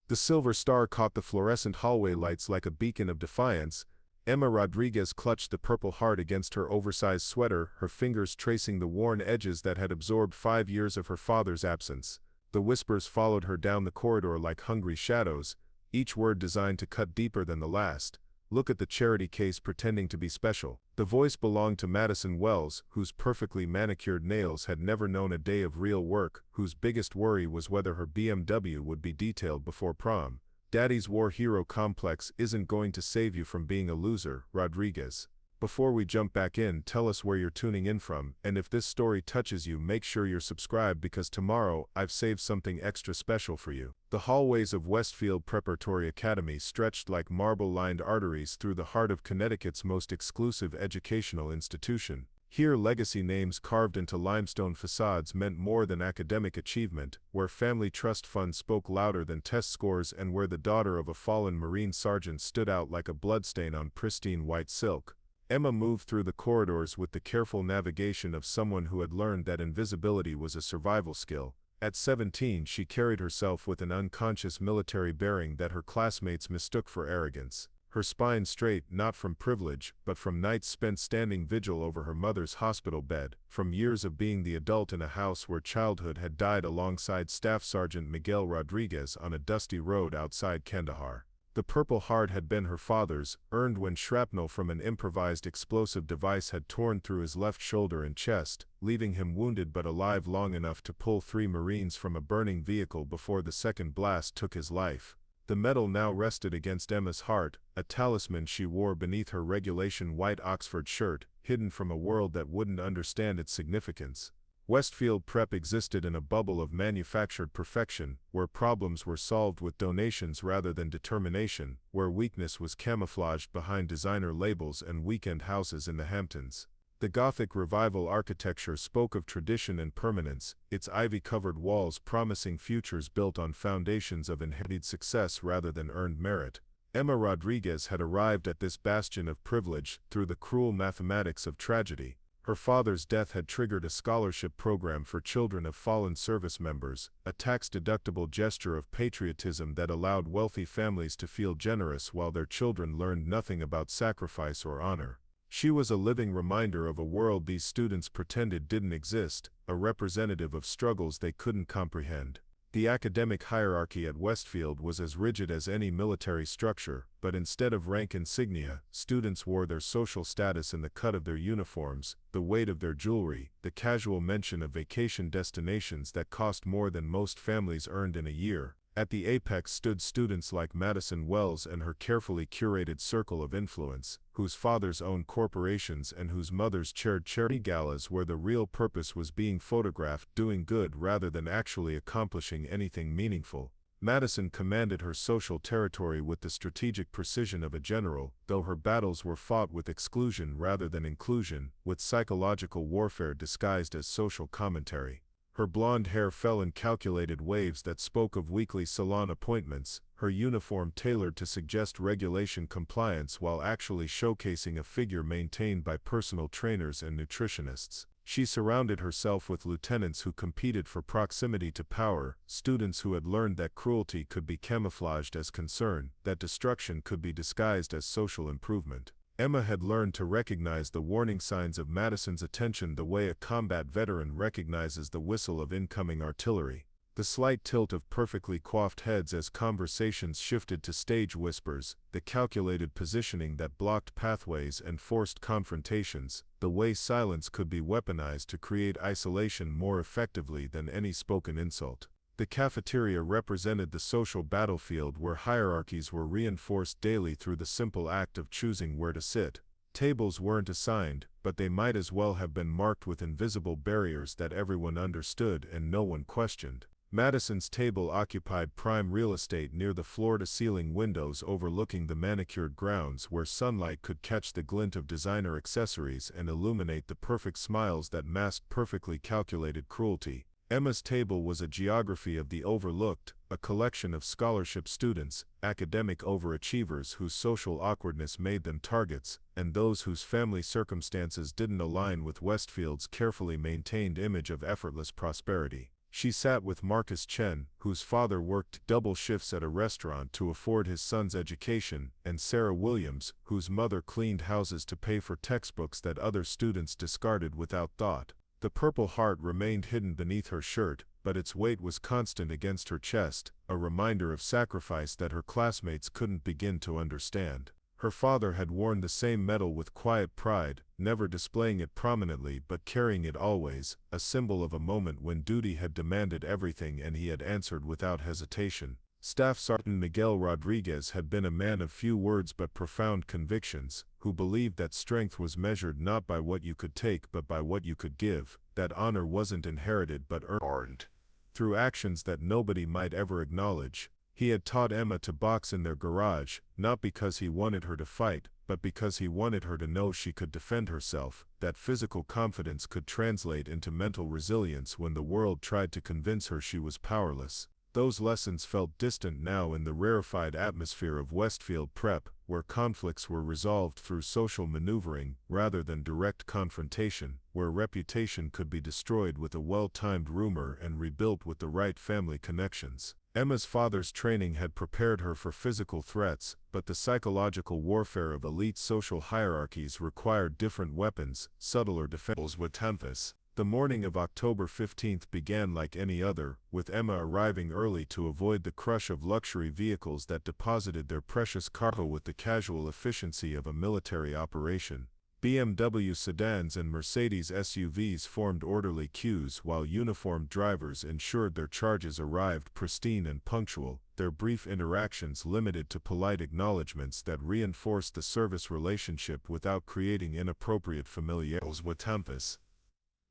The silver star caught the fluorescent hallway lights like a beacon of defiance. Emma Rodriguez clutched the Purple Heart against her oversized sweater, her fingers tracing the worn edges that had absorbed 5 years of her father's absence. The whispers followed her down the corridor like hungry shadows, each word designed to cut deeper than the last. Look at the charity case pretending to be special. The voice belonged to Madison Wells, whose perfectly manicured nails had never known a day of real work, whose biggest worry was whether her BMW would be detailed before prom. Daddy's war hero complex isn't going to save you from being a loser, Rodriguez. Before we jump back in, tell us where you're tuning in from, and if this story touches you, make sure you're subscribed because tomorrow I've saved something extra special for you. The hallways of Westfield Preparatory Academy stretched like marble-lined arteries through the heart of Connecticut's most exclusive educational institution. Here, legacy names carved into limestone facades meant more than academic achievement, where family trust funds spoke louder than test scores, and where the daughter of a fallen Marine sergeant stood out like a bloodstain on pristine white silk. Emma moved through the corridors with the careful navigation of someone who had learned that invisibility was a survival skill. At 17, she carried herself with an unconscious military bearing that her classmates mistook for arrogance. Her spine straight, not from privilege, but from nights spent standing vigil over her mother's hospital bed, from years of being the adult in a house where childhood had died alongside Staff Sergeant Miguel Rodriguez on a dusty road outside Kandahar. The Purple Heart had been her father's, earned when shrapnel from an improvised explosive device had torn through his left shoulder and chest, leaving him wounded but alive long enough to pull 3 Marines from a burning vehicle before the second blast took his life. The medal now rested against Emma's heart, a talisman she wore beneath her regulation white Oxford shirt, hidden from a world that wouldn't understand its significance. Westfield Prep existed in a bubble of manufactured perfection, where problems were solved with donations rather than determination, where weakness was camouflaged behind designer labels and weekend houses in the Hamptons. The Gothic Revival architecture spoke of tradition and permanence, its ivy-covered walls promising futures built on foundations of inherited success rather than earned merit. Emma Rodriguez had arrived at this bastion of privilege through the cruel mathematics of tragedy. Her father's death had triggered a scholarship program for children of fallen service members, a tax-deductible gesture of patriotism that allowed wealthy families to feel generous while their children learned nothing about sacrifice or honor. She was a living reminder of a world these students pretended didn't exist, a representative of struggles they couldn't comprehend. The academic hierarchy at Westfield was as rigid as any military structure, but instead of rank insignia, students wore their social status in the cut of their uniforms, the weight of their jewelry, the casual mention of vacation destinations that cost more than most families earned in a year. At the apex stood students like Madison Wells and her carefully curated circle of influence, whose fathers owned corporations and whose mothers chaired charity galas where the real purpose was being photographed doing good rather than actually accomplishing anything meaningful. Madison commanded her social territory with the strategic precision of a general, though her battles were fought with exclusion rather than inclusion, with psychological warfare disguised as social commentary. Her blonde hair fell in calculated waves that spoke of weekly salon appointments, her uniform tailored to suggest regulation compliance while actually showcasing a figure maintained by personal trainers and nutritionists. She surrounded herself with lieutenants who competed for proximity to power, students who had learned that cruelty could be camouflaged as concern, that destruction could be disguised as social improvement. Emma had learned to recognize the warning signs of Madison's attention the way a combat veteran recognizes the whistle of incoming artillery. The slight tilt of perfectly coiffed heads as conversations shifted to stage whispers, the calculated positioning that blocked pathways and forced confrontations, the way silence could be weaponized to create isolation more effectively than any spoken insult. The cafeteria represented the social battlefield where hierarchies were reinforced daily through the simple act of choosing where to sit. Tables weren't assigned, but they might as well have been marked with invisible barriers that everyone understood and no one questioned. Madison's table occupied prime real estate near the floor-to-ceiling windows overlooking the manicured grounds where sunlight could catch the glint of designer accessories and illuminate the perfect smiles that masked perfectly calculated cruelty. Emma's table was a geography of the overlooked, a collection of scholarship students, academic overachievers whose social awkwardness made them targets, and those whose family circumstances didn't align with Westfield's carefully maintained image of effortless prosperity. She sat with Marcus Chen, whose father worked double shifts at a restaurant to afford his son's education, and Sarah Williams, whose mother cleaned houses to pay for textbooks that other students discarded without thought. The Purple Heart remained hidden beneath her shirt, but its weight was constant against her chest, a reminder of sacrifice that her classmates couldn't begin to understand. Her father had worn the same medal with quiet pride, never displaying it prominently but carrying it always, a symbol of a moment when duty had demanded everything and he had answered without hesitation. Staff Sergeant Miguel Rodriguez had been a man of few words but profound convictions, who believed that strength was measured not by what you could take but by what you could give, that honor wasn't inherited but earned through actions that nobody might ever acknowledge. He had taught Emma to box in their garage, not because he wanted her to fight, but because he wanted her to know she could defend herself, that physical confidence could translate into mental resilience when the world tried to convince her she was powerless. Those lessons felt distant now in the rarefied atmosphere of Westfield Prep, where conflicts were resolved through social maneuvering rather than direct confrontation, where reputation could be destroyed with a well-timed rumor and rebuilt with the right family connections. Emma's father's training had prepared her for physical threats, but the psychological warfare of elite social hierarchies required different weapons, subtler defenses with tempest. The morning of October 15th began like any other, with Emma arriving early to avoid the crush of luxury vehicles that deposited their precious cargo with the casual efficiency of a military operation. BMW sedans and Mercedes SUVs formed orderly queues while uniformed drivers ensured their charges arrived pristine and punctual, their brief interactions limited to polite acknowledgments that reinforced the service relationship without creating inappropriate familiarities with tempest.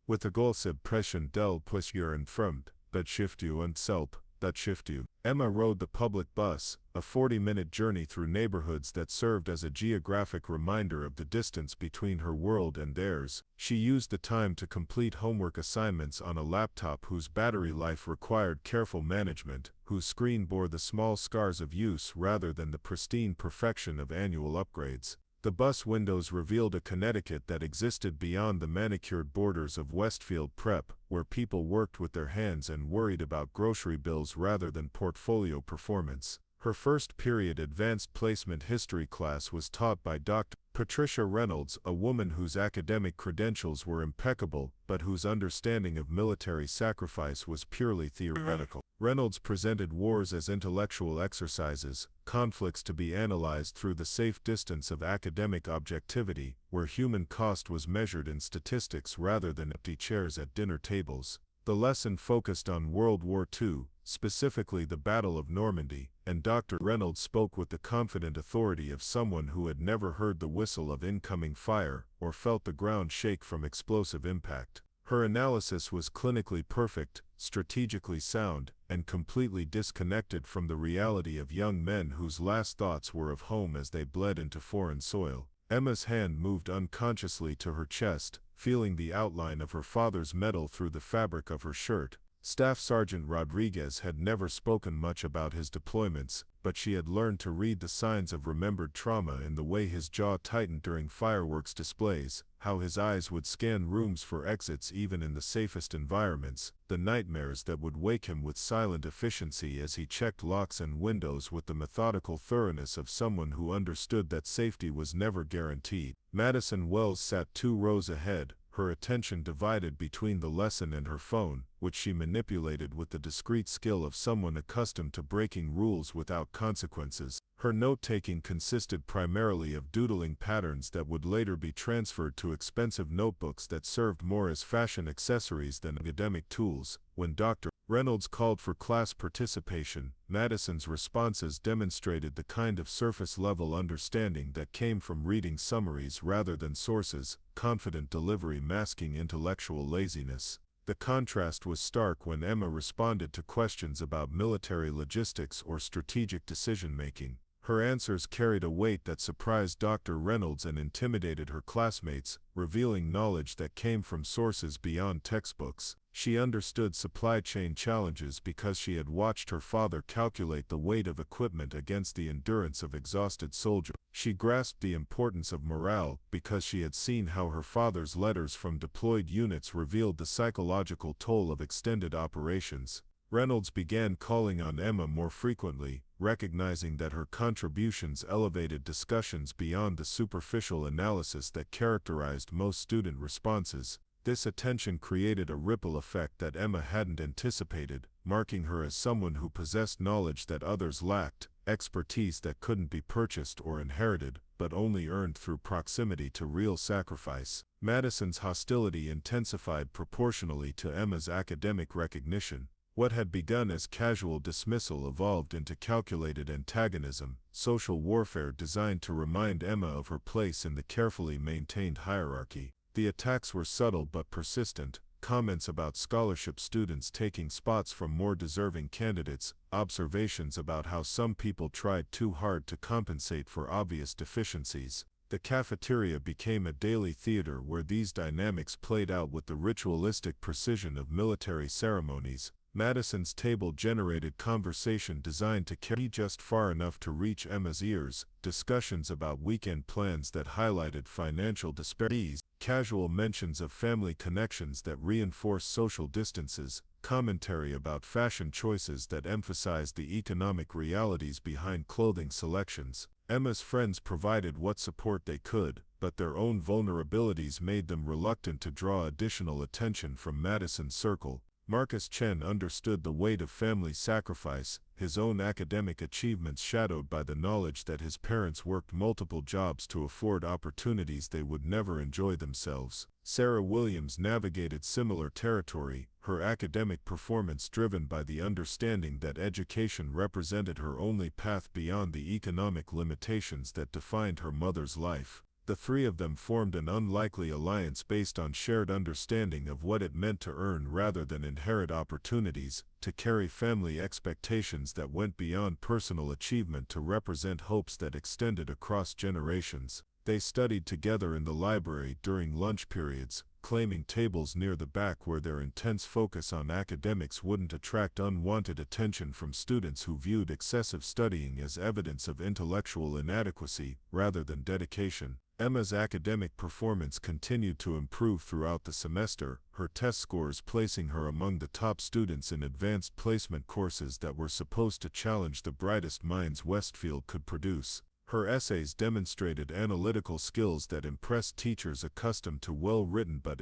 With the gossip pression del plusieurs informed, that shift you and selp, that shift you. Emma rode the public bus, a 40-minute journey through neighborhoods that served as a geographic reminder of the distance between her world and theirs. She used the time to complete homework assignments on a laptop whose battery life required careful management, whose screen bore the small scars of use rather than the pristine perfection of annual upgrades. The bus windows revealed a Connecticut that existed beyond the manicured borders of Westfield Prep, where people worked with their hands and worried about grocery bills rather than portfolio performance. Her first period advanced placement history class was taught by Dr. Patricia Reynolds, a woman whose academic credentials were impeccable, but whose understanding of military sacrifice was purely theoretical. Reynolds presented wars as intellectual exercises, conflicts to be analyzed through the safe distance of academic objectivity, where human cost was measured in statistics rather than empty chairs at dinner tables. The lesson focused on World War II, specifically the Battle of Normandy, and Dr. Reynolds spoke with the confident authority of someone who had never heard the whistle of incoming fire or felt the ground shake from explosive impact. Her analysis was clinically perfect, strategically sound, and completely disconnected from the reality of young men whose last thoughts were of home as they bled into foreign soil. Emma's hand moved unconsciously to her chest, feeling the outline of her father's medal through the fabric of her shirt. Staff Sergeant Rodriguez had never spoken much about his deployments, but she had learned to read the signs of remembered trauma in the way his jaw tightened during fireworks displays, how his eyes would scan rooms for exits even in the safest environments, the nightmares that would wake him with silent efficiency as he checked locks and windows with the methodical thoroughness of someone who understood that safety was never guaranteed. Madison Wells sat 2 rows ahead, her attention divided between the lesson and her phone, which she manipulated with the discreet skill of someone accustomed to breaking rules without consequences. Her note-taking consisted primarily of doodling patterns that would later be transferred to expensive notebooks that served more as fashion accessories than academic tools. When Dr. Reynolds called for class participation, Madison's responses demonstrated the kind of surface-level understanding that came from reading summaries rather than sources, confident delivery masking intellectual laziness. The contrast was stark when Emma responded to questions about military logistics or strategic decision-making. Her answers carried a weight that surprised Dr. Reynolds and intimidated her classmates, revealing knowledge that came from sources beyond textbooks. She understood supply chain challenges because she had watched her father calculate the weight of equipment against the endurance of exhausted soldiers. She grasped the importance of morale because she had seen how her father's letters from deployed units revealed the psychological toll of extended operations. Reynolds began calling on Emma more frequently, recognizing that her contributions elevated discussions beyond the superficial analysis that characterized most student responses. This attention created a ripple effect that Emma hadn't anticipated, marking her as someone who possessed knowledge that others lacked, expertise that couldn't be purchased or inherited, but only earned through proximity to real sacrifice. Madison's hostility intensified proportionally to Emma's academic recognition. What had begun as casual dismissal evolved into calculated antagonism, social warfare designed to remind Emma of her place in the carefully maintained hierarchy. The attacks were subtle but persistent: comments about scholarship students taking spots from more deserving candidates, observations about how some people tried too hard to compensate for obvious deficiencies. The cafeteria became a daily theater where these dynamics played out with the ritualistic precision of military ceremonies. Madison's table generated conversation designed to carry just far enough to reach Emma's ears, discussions about weekend plans that highlighted financial disparities, casual mentions of family connections that reinforced social distances, commentary about fashion choices that emphasized the economic realities behind clothing selections. Emma's friends provided what support they could, but their own vulnerabilities made them reluctant to draw additional attention from Madison's circle. Marcus Chen understood the weight of family sacrifice, his own academic achievements shadowed by the knowledge that his parents worked multiple jobs to afford opportunities they would never enjoy themselves. Sarah Williams navigated similar territory, her academic performance driven by the understanding that education represented her only path beyond the economic limitations that defined her mother's life. The three of them formed an unlikely alliance based on shared understanding of what it meant to earn rather than inherit opportunities, to carry family expectations that went beyond personal achievement, to represent hopes that extended across generations. They studied together in the library during lunch periods, claiming tables near the back where their intense focus on academics wouldn't attract unwanted attention from students who viewed excessive studying as evidence of intellectual inadequacy rather than dedication. Emma's academic performance continued to improve throughout the semester, her test scores placing her among the top students in advanced placement courses that were supposed to challenge the brightest minds Westfield could produce. Her essays demonstrated analytical skills that impressed teachers accustomed to well-written but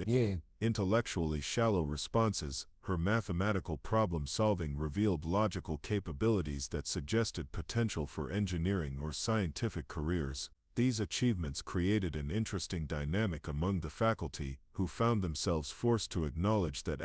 intellectually shallow responses. Her mathematical problem-solving revealed logical capabilities that suggested potential for engineering or scientific careers. These achievements created an interesting dynamic among the faculty, who found themselves forced to acknowledge that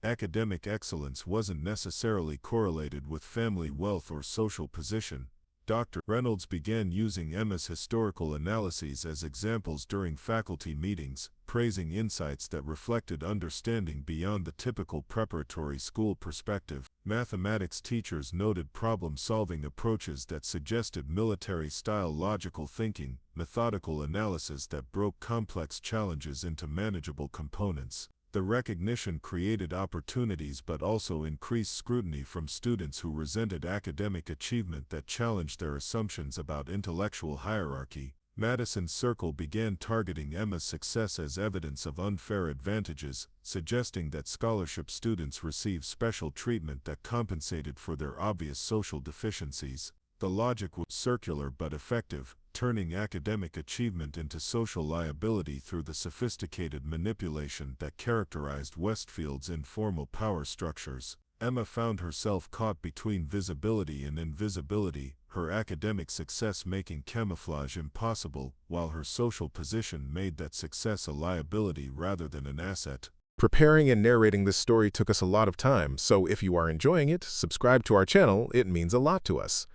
academic excellence wasn't necessarily correlated with family wealth or social position. Dr. Reynolds began using Emma's historical analyses as examples during faculty meetings, praising insights that reflected understanding beyond the typical preparatory school perspective. Mathematics teachers noted problem-solving approaches that suggested military-style logical thinking, methodical analysis that broke complex challenges into manageable components. The recognition created opportunities but also increased scrutiny from students who resented academic achievement that challenged their assumptions about intellectual hierarchy. Madison's circle began targeting Emma's success as evidence of unfair advantages, suggesting that scholarship students receive special treatment that compensated for their obvious social deficiencies. The logic was circular but effective, turning academic achievement into social liability through the sophisticated manipulation that characterized Westfield's informal power structures. Emma found herself caught between visibility and invisibility, her academic success making camouflage impossible, while her social position made that success a liability rather than an asset. Preparing and narrating this story took us a lot of time, so if you are enjoying it, subscribe to our channel, it means a lot to us.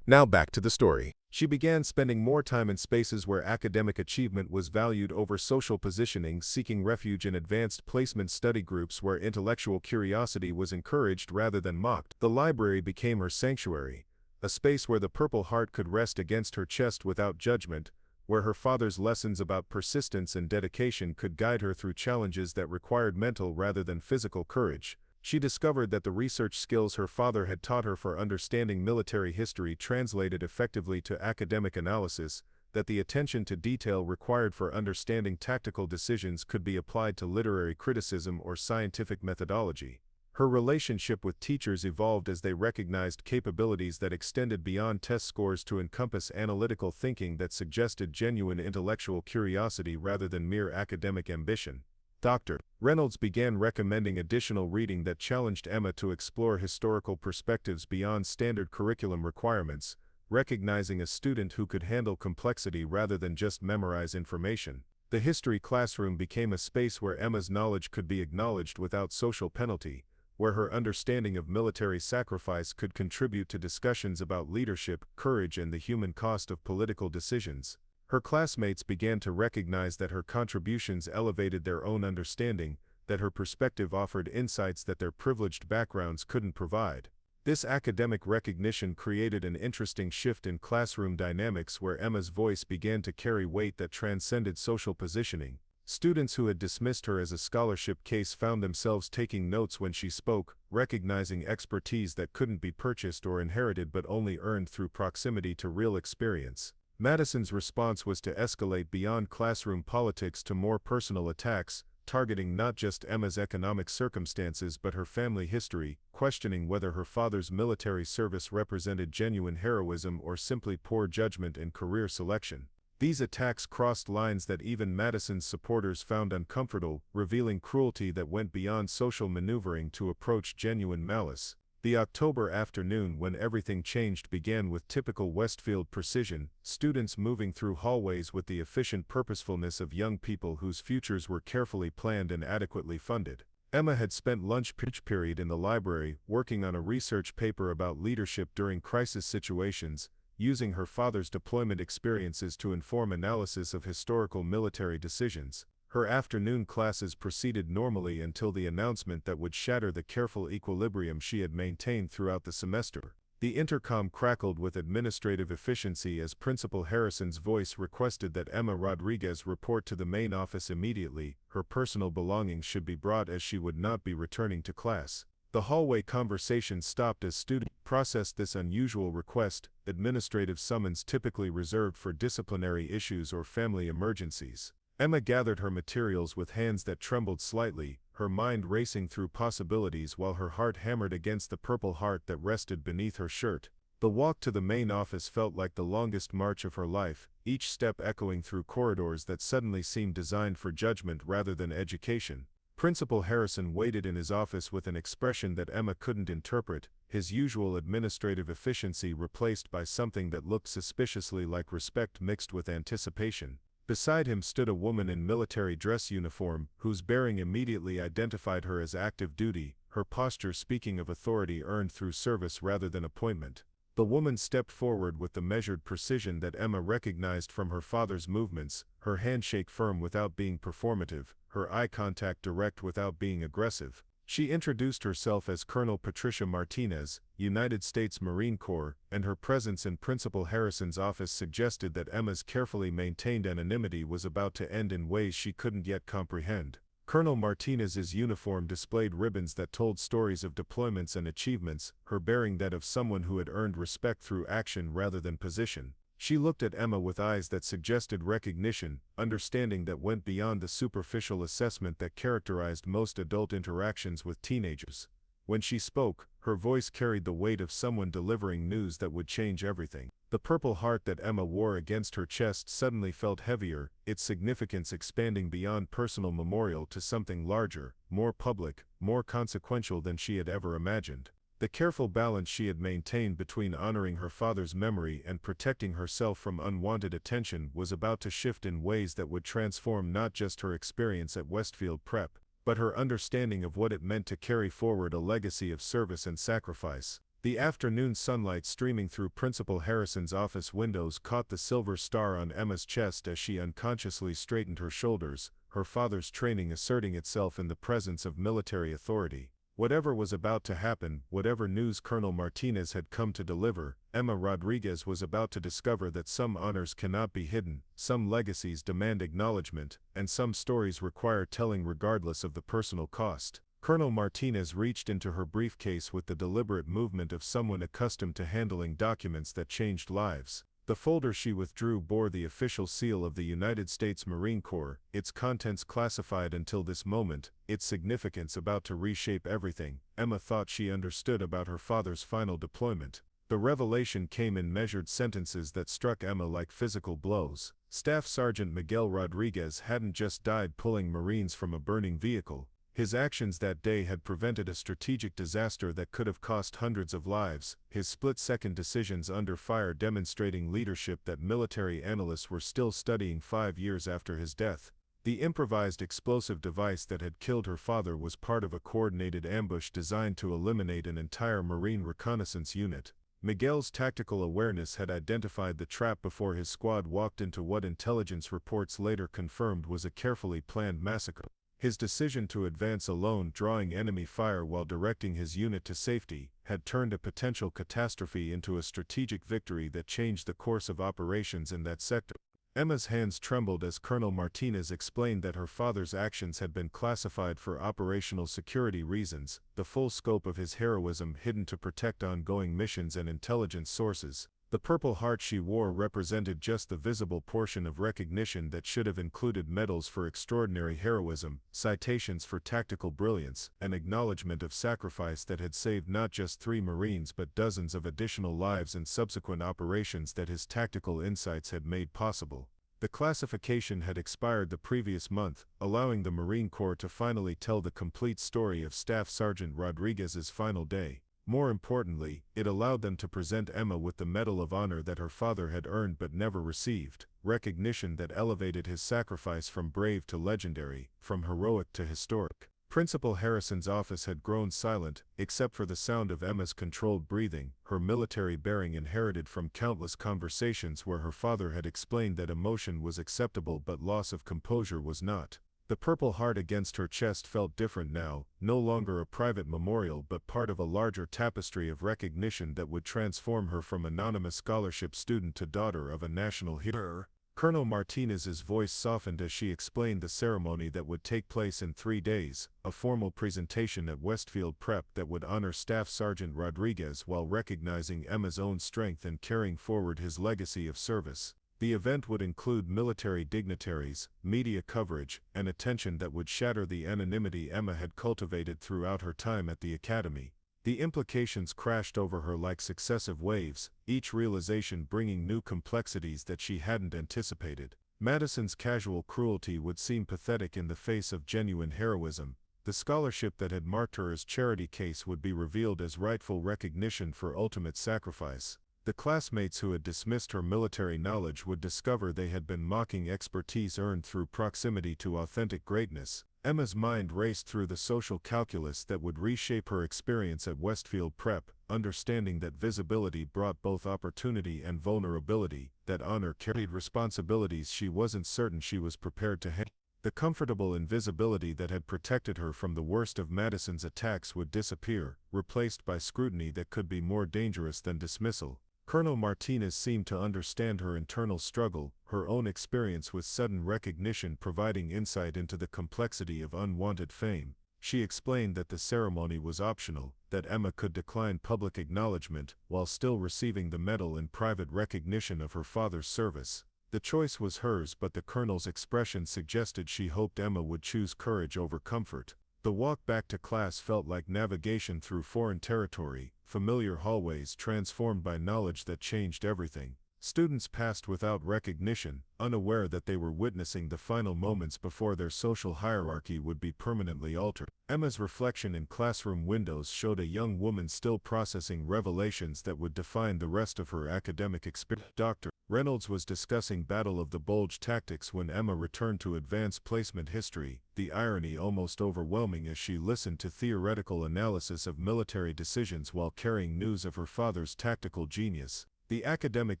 Now back to the story. She began spending more time in spaces where academic achievement was valued over social positioning, seeking refuge in advanced placement study groups where intellectual curiosity was encouraged rather than mocked. The library became her sanctuary, a space where the Purple Heart could rest against her chest without judgment, where her father's lessons about persistence and dedication could guide her through challenges that required mental rather than physical courage. She discovered that the research skills her father had taught her for understanding military history translated effectively to academic analysis, that the attention to detail required for understanding tactical decisions could be applied to literary criticism or scientific methodology. Her relationship with teachers evolved as they recognized capabilities that extended beyond test scores to encompass analytical thinking that suggested genuine intellectual curiosity rather than mere academic ambition. Dr. Reynolds began recommending additional reading that challenged Emma to explore historical perspectives beyond standard curriculum requirements, recognizing a student who could handle complexity rather than just memorize information. The history classroom became a space where Emma's knowledge could be acknowledged without social penalty, where her understanding of military sacrifice could contribute to discussions about leadership, courage, and the human cost of political decisions. Her classmates began to recognize that her contributions elevated their own understanding, that her perspective offered insights that their privileged backgrounds couldn't provide. This academic recognition created an interesting shift in classroom dynamics where Emma's voice began to carry weight that transcended social positioning. Students who had dismissed her as a scholarship case found themselves taking notes when she spoke, recognizing expertise that couldn't be purchased or inherited but only earned through proximity to real experience. Madison's response was to escalate beyond classroom politics to more personal attacks, targeting not just Emma's economic circumstances but her family history, questioning whether her father's military service represented genuine heroism or simply poor judgment in career selection. These attacks crossed lines that even Madison's supporters found uncomfortable, revealing cruelty that went beyond social maneuvering to approach genuine malice. The October afternoon when everything changed began with typical Westfield precision, students moving through hallways with the efficient purposefulness of young people whose futures were carefully planned and adequately funded. Emma had spent lunch period in the library, working on a research paper about leadership during crisis situations, using her father's deployment experiences to inform analysis of historical military decisions. Her afternoon classes proceeded normally until the announcement that would shatter the careful equilibrium she had maintained throughout the semester. The intercom crackled with administrative efficiency as Principal Harrison's voice requested that Emma Rodriguez report to the main office immediately. Her personal belongings should be brought as she would not be returning to class. The hallway conversation stopped as students processed this unusual request, administrative summons typically reserved for disciplinary issues or family emergencies. Emma gathered her materials with hands that trembled slightly, her mind racing through possibilities while her heart hammered against the Purple Heart that rested beneath her shirt. The walk to the main office felt like the longest march of her life, each step echoing through corridors that suddenly seemed designed for judgment rather than education. Principal Harrison waited in his office with an expression that Emma couldn't interpret, his usual administrative efficiency replaced by something that looked suspiciously like respect mixed with anticipation. Beside him stood a woman in military dress uniform, whose bearing immediately identified her as active duty, her posture speaking of authority earned through service rather than appointment. The woman stepped forward with the measured precision that Emma recognized from her father's movements, her handshake firm without being performative, her eye contact direct without being aggressive. She introduced herself as Colonel Patricia Martinez, United States Marine Corps, and her presence in Principal Harrison's office suggested that Emma's carefully maintained anonymity was about to end in ways she couldn't yet comprehend. Colonel Martinez's uniform displayed ribbons that told stories of deployments and achievements, her bearing that of someone who had earned respect through action rather than position. She looked at Emma with eyes that suggested recognition, understanding that went beyond the superficial assessment that characterized most adult interactions with teenagers. When she spoke, her voice carried the weight of someone delivering news that would change everything. The Purple Heart that Emma wore against her chest suddenly felt heavier, its significance expanding beyond personal memorial to something larger, more public, more consequential than she had ever imagined. The careful balance she had maintained between honoring her father's memory and protecting herself from unwanted attention was about to shift in ways that would transform not just her experience at Westfield Prep, but her understanding of what it meant to carry forward a legacy of service and sacrifice. The afternoon sunlight streaming through Principal Harrison's office windows caught the silver star on Emma's chest as she unconsciously straightened her shoulders, her father's training asserting itself in the presence of military authority. Whatever was about to happen, whatever news Colonel Martinez had come to deliver, Emma Rodriguez was about to discover that some honors cannot be hidden, some legacies demand acknowledgement, and some stories require telling regardless of the personal cost. Colonel Martinez reached into her briefcase with the deliberate movement of someone accustomed to handling documents that changed lives. The folder she withdrew bore the official seal of the United States Marine Corps, its contents classified until this moment, its significance about to reshape everything Emma thought she understood about her father's final deployment. The revelation came in measured sentences that struck Emma like physical blows. Staff Sergeant Miguel Rodriguez hadn't just died pulling Marines from a burning vehicle. His actions that day had prevented a strategic disaster that could have cost hundreds of lives, his split-second decisions under fire demonstrating leadership that military analysts were still studying 5 years after his death. The improvised explosive device that had killed her father was part of a coordinated ambush designed to eliminate an entire Marine reconnaissance unit. Miguel's tactical awareness had identified the trap before his squad walked into what intelligence reports later confirmed was a carefully planned massacre. His decision to advance alone, drawing enemy fire while directing his unit to safety, had turned a potential catastrophe into a strategic victory that changed the course of operations in that sector. Emma's hands trembled as Colonel Martinez explained that her father's actions had been classified for operational security reasons, the full scope of his heroism hidden to protect ongoing missions and intelligence sources. The Purple Heart she wore represented just the visible portion of recognition that should have included medals for extraordinary heroism, citations for tactical brilliance, and acknowledgement of sacrifice that had saved not just 3 Marines but dozens of additional lives in subsequent operations that his tactical insights had made possible. The classification had expired the previous month, allowing the Marine Corps to finally tell the complete story of Staff Sergeant Rodriguez's final day. More importantly, it allowed them to present Emma with the Medal of Honor that her father had earned but never received, recognition that elevated his sacrifice from brave to legendary, from heroic to historic. Principal Harrison's office had grown silent, except for the sound of Emma's controlled breathing, her military bearing inherited from countless conversations where her father had explained that emotion was acceptable but loss of composure was not. The Purple Heart against her chest felt different now, no longer a private memorial but part of a larger tapestry of recognition that would transform her from anonymous scholarship student to daughter of a national hero. Colonel Martinez's voice softened as she explained the ceremony that would take place in 3 days, a formal presentation at Westfield Prep that would honor Staff Sergeant Rodriguez while recognizing Emma's own strength and carrying forward his legacy of service. The event would include military dignitaries, media coverage, and attention that would shatter the anonymity Emma had cultivated throughout her time at the academy. The implications crashed over her like successive waves, each realization bringing new complexities that she hadn't anticipated. Madison's casual cruelty would seem pathetic in the face of genuine heroism. The scholarship that had marked her as charity case would be revealed as rightful recognition for ultimate sacrifice. The classmates who had dismissed her military knowledge would discover they had been mocking expertise earned through proximity to authentic greatness. Emma's mind raced through the social calculus that would reshape her experience at Westfield Prep, understanding that visibility brought both opportunity and vulnerability, that honor carried responsibilities she wasn't certain she was prepared to handle. The comfortable invisibility that had protected her from the worst of Madison's attacks would disappear, replaced by scrutiny that could be more dangerous than dismissal. Colonel Martinez seemed to understand her internal struggle, her own experience with sudden recognition providing insight into the complexity of unwanted fame. She explained that the ceremony was optional, that Emma could decline public acknowledgement while still receiving the medal in private recognition of her father's service. The choice was hers, but the colonel's expression suggested she hoped Emma would choose courage over comfort. The walk back to class felt like navigation through foreign territory, familiar hallways transformed by knowledge that changed everything. Students passed without recognition, unaware that they were witnessing the final moments before their social hierarchy would be permanently altered. Emma's reflection in classroom windows showed a young woman still processing revelations that would define the rest of her academic experience. Dr. Reynolds was discussing Battle of the Bulge tactics when Emma returned to advanced placement history, the irony almost overwhelming as she listened to theoretical analysis of military decisions while carrying news of her father's tactical genius. The academic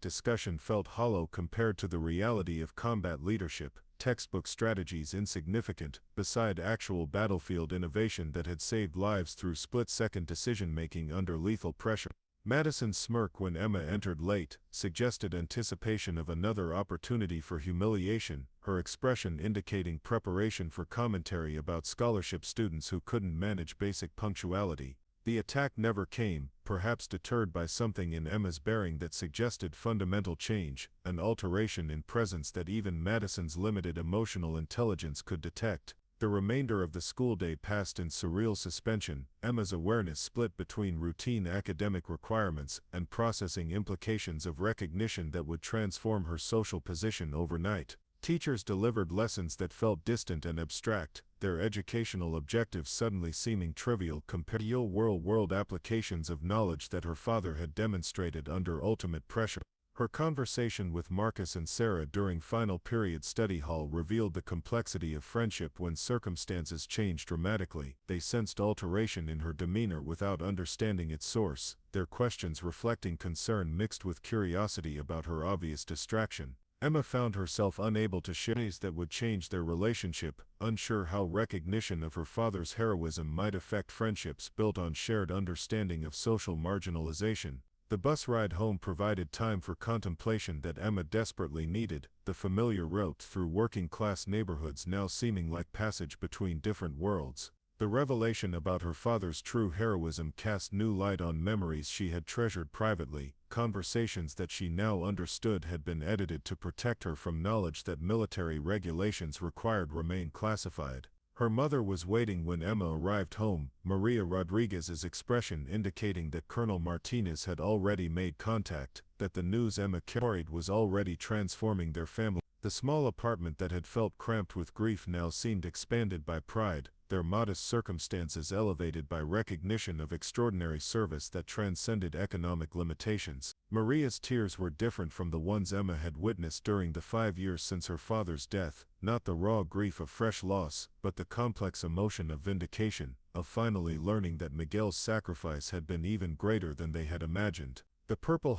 discussion felt hollow compared to the reality of combat leadership. textbook strategies insignificant, beside actual battlefield innovation that had saved lives through split-second decision-making under lethal pressure. Madison's smirk when Emma entered late suggested anticipation of another opportunity for humiliation, her expression indicating preparation for commentary about scholarship students who couldn't manage basic punctuality. The attack never came, perhaps deterred by something in Emma's bearing that suggested fundamental change, an alteration in presence that even Madison's limited emotional intelligence could detect. The remainder of the school day passed in surreal suspension, Emma's awareness split between routine academic requirements and processing implications of recognition that would transform her social position overnight. Teachers delivered lessons that felt distant and abstract, their educational objectives suddenly seeming trivial compared to real-world applications of knowledge that her father had demonstrated under ultimate pressure. Her conversation with Marcus and Sarah during final period study hall revealed the complexity of friendship when circumstances changed dramatically. They sensed alteration in her demeanor without understanding its source, their questions reflecting concern mixed with curiosity about her obvious distraction. Emma found herself unable to share ways that would change their relationship, unsure how recognition of her father's heroism might affect friendships built on shared understanding of social marginalization. The bus ride home provided time for contemplation that Emma desperately needed, the familiar route through working-class neighborhoods now seeming like passage between different worlds. The revelation about her father's true heroism cast new light on memories she had treasured privately, conversations that she now understood had been edited to protect her from knowledge that military regulations required remain classified. Her mother was waiting when Emma arrived home, Maria Rodriguez's expression indicating that Colonel Martinez had already made contact, that the news Emma carried was already transforming their family. The small apartment that had felt cramped with grief now seemed expanded by pride, their modest circumstances elevated by recognition of extraordinary service that transcended economic limitations. Maria's tears were different from the ones Emma had witnessed during the 5 years since her father's death, not the raw grief of fresh loss, but the complex emotion of vindication, of finally learning that Miguel's sacrifice had been even greater than they had imagined. The Purple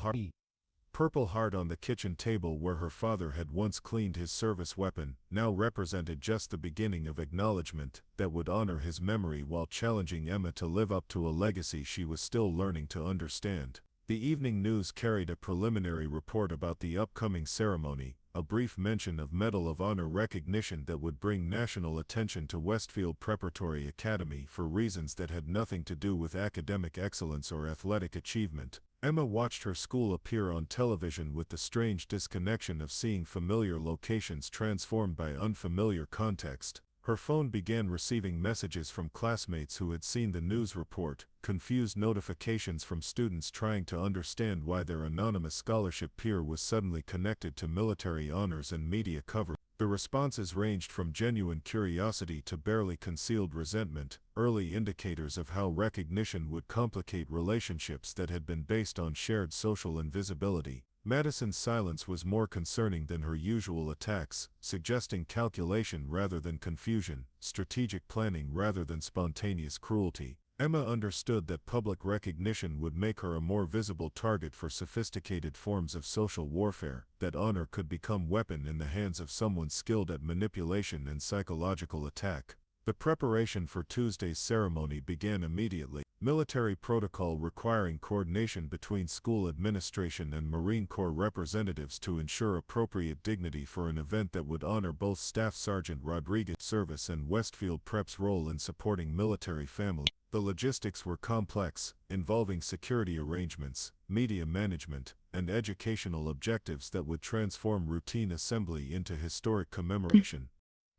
Heart on the kitchen table where her father had once cleaned his service weapon, now represented just the beginning of acknowledgement that would honor his memory while challenging Emma to live up to a legacy she was still learning to understand. The evening news carried a preliminary report about the upcoming ceremony, a brief mention of Medal of Honor recognition that would bring national attention to Westfield Preparatory Academy for reasons that had nothing to do with academic excellence or athletic achievement. Emma watched her school appear on television with the strange disconnection of seeing familiar locations transformed by unfamiliar context. Her phone began receiving messages from classmates who had seen the news report, confused notifications from students trying to understand why their anonymous scholarship peer was suddenly connected to military honors and media coverage. The responses ranged from genuine curiosity to barely concealed resentment, early indicators of how recognition would complicate relationships that had been based on shared social invisibility. Madison's silence was more concerning than her usual attacks, suggesting calculation rather than confusion, strategic planning rather than spontaneous cruelty. Emma understood that public recognition would make her a more visible target for sophisticated forms of social warfare, that honor could become a weapon in the hands of someone skilled at manipulation and psychological attack. The preparation for Tuesday's ceremony began immediately. Military protocol requiring coordination between school administration and Marine Corps representatives to ensure appropriate dignity for an event that would honor both Staff Sergeant Rodriguez's service and Westfield Prep's role in supporting military families. The logistics were complex, involving security arrangements, media management, and educational objectives that would transform routine assembly into historic commemoration.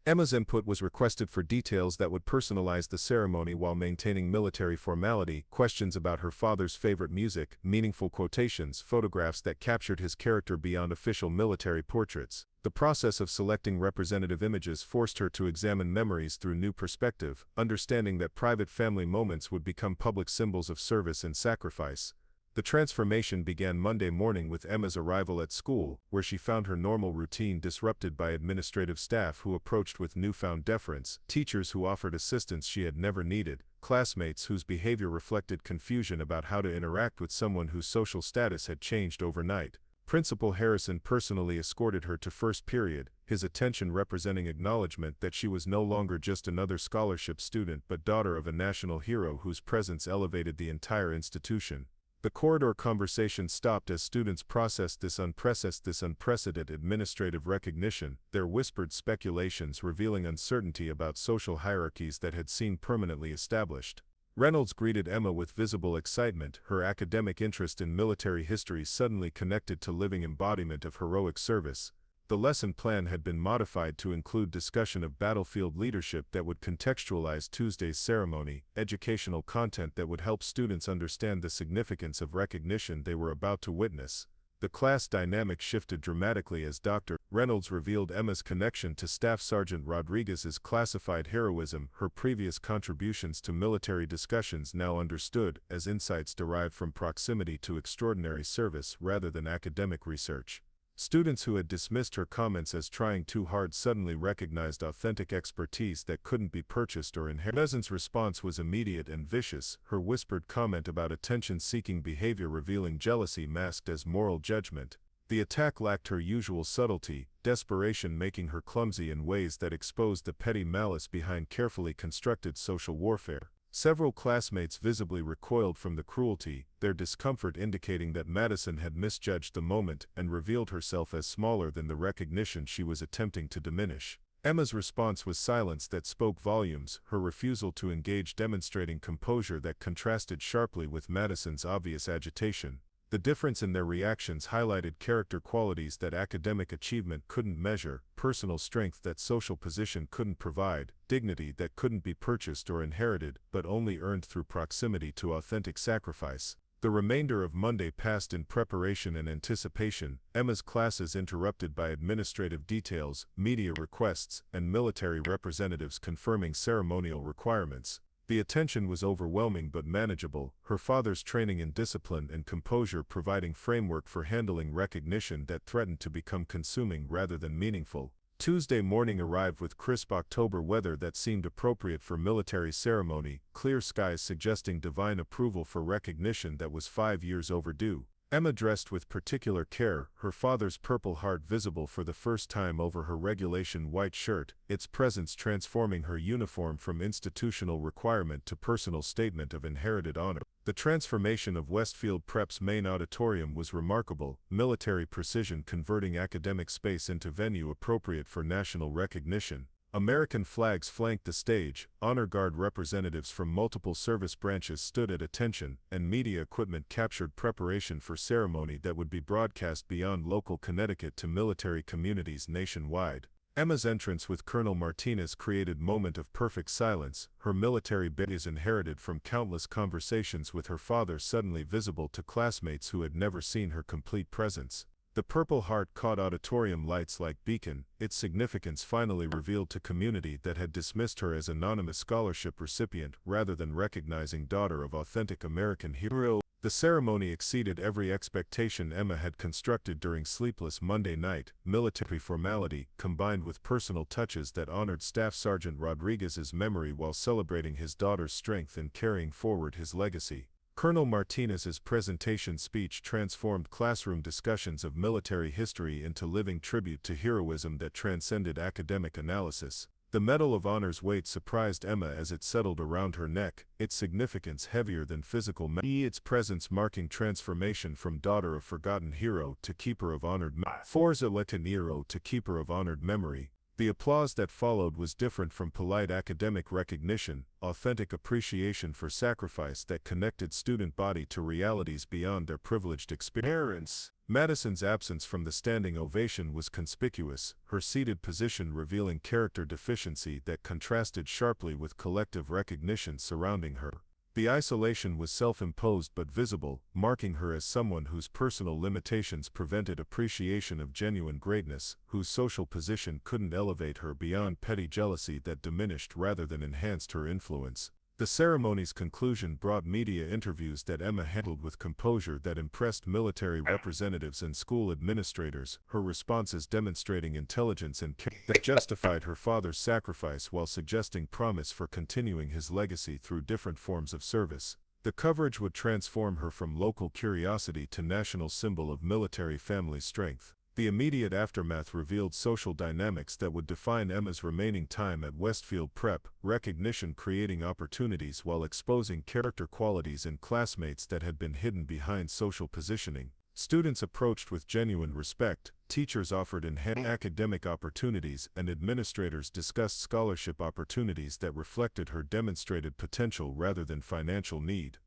Emma's input was requested for details that would personalize the ceremony while maintaining military formality, questions about her father's favorite music, meaningful quotations, photographs that captured his character beyond official military portraits. The process of selecting representative images forced her to examine memories through new perspective, understanding that private family moments would become public symbols of service and sacrifice. The transformation began Monday morning with Emma's arrival at school, where she found her normal routine disrupted by administrative staff who approached with newfound deference, teachers who offered assistance she had never needed, classmates whose behavior reflected confusion about how to interact with someone whose social status had changed overnight. Principal Harrison personally escorted her to first period, his attention representing acknowledgement that she was no longer just another scholarship student but daughter of a national hero whose presence elevated the entire institution. The corridor conversation stopped as students processed this unprecedented administrative recognition, their whispered speculations revealing uncertainty about social hierarchies that had seemed permanently established. Reynolds greeted Emma with visible excitement, her academic interest in military history suddenly connected to living embodiment of heroic service. The lesson plan had been modified to include discussion of battlefield leadership that would contextualize Tuesday's ceremony, educational content that would help students understand the significance of recognition they were about to witness. The class dynamic shifted dramatically as Dr. Reynolds revealed Emma's connection to Staff Sergeant Rodriguez's classified heroism, her previous contributions to military discussions now understood as insights derived from proximity to extraordinary service rather than academic research. Students who had dismissed her comments as trying too hard suddenly recognized authentic expertise that couldn't be purchased or inherited. Madison's response was immediate and vicious, her whispered comment about attention-seeking behavior revealing jealousy masked as moral judgment. The attack lacked her usual subtlety, desperation making her clumsy in ways that exposed the petty malice behind carefully constructed social warfare. Several classmates visibly recoiled from the cruelty, their discomfort indicating that Madison had misjudged the moment and revealed herself as smaller than the recognition she was attempting to diminish. Emma's response was silence that spoke volumes, her refusal to engage demonstrating composure that contrasted sharply with Madison's obvious agitation. The difference in their reactions highlighted character qualities that academic achievement couldn't measure, personal strength that social position couldn't provide, dignity that couldn't be purchased or inherited but only earned through proximity to authentic sacrifice. The remainder of Monday passed in preparation and anticipation, Emma's classes interrupted by administrative details, media requests, and military representatives confirming ceremonial requirements. The attention was overwhelming but manageable, her father's training in discipline and composure providing framework for handling recognition that threatened to become consuming rather than meaningful. Tuesday morning arrived with crisp October weather that seemed appropriate for military ceremony, clear skies suggesting divine approval for recognition that was 5 years overdue. Emma dressed with particular care, her father's purple heart visible for the first time over her regulation white shirt, its presence transforming her uniform from institutional requirement to personal statement of inherited honor. The transformation of Westfield Prep's main auditorium was remarkable, military precision converting academic space into venue appropriate for national recognition. American flags flanked the stage, honor guard representatives from multiple service branches stood at attention, and media equipment captured preparation for ceremony that would be broadcast beyond local Connecticut to military communities nationwide. Emma's entrance with Colonel Martinez created moment of perfect silence, her military badge inherited from countless conversations with her father suddenly visible to classmates who had never seen her complete presence. The Purple Heart caught auditorium lights like beacon, its significance finally revealed to community that had dismissed her as anonymous scholarship recipient rather than recognizing daughter of authentic American hero. The ceremony exceeded every expectation Emma had constructed during sleepless Monday night, military formality combined with personal touches that honored Staff Sergeant Rodriguez's memory while celebrating his daughter's strength and carrying forward his legacy. Colonel Martinez's presentation speech transformed classroom discussions of military history into living tribute to heroism that transcended academic analysis. The Medal of Honor's weight surprised Emma as it settled around her neck, its significance heavier than physical its presence marking transformation from daughter of forgotten hero to keeper of honored Forza Letanero to keeper of honored memory. The applause that followed was different from polite academic recognition, authentic appreciation for sacrifice that connected student body to realities beyond their privileged experience. Madison's absence from the standing ovation was conspicuous, her seated position revealing character deficiency that contrasted sharply with collective recognition surrounding her. The isolation was self-imposed but visible, marking her as someone whose personal limitations prevented appreciation of genuine greatness, whose social position couldn't elevate her beyond petty jealousy that diminished rather than enhanced her influence. The ceremony's conclusion brought media interviews that Emma handled with composure that impressed military representatives and school administrators, her responses demonstrating intelligence and care that justified her father's sacrifice while suggesting promise for continuing his legacy through different forms of service. The coverage would transform her from local curiosity to national symbol of military family strength. The immediate aftermath revealed social dynamics that would define Emma's remaining time at Westfield Prep, recognition creating opportunities while exposing character qualities in classmates that had been hidden behind social positioning. Students approached with genuine respect, teachers offered enhanced academic opportunities, and administrators discussed scholarship opportunities that reflected her demonstrated potential rather than financial need.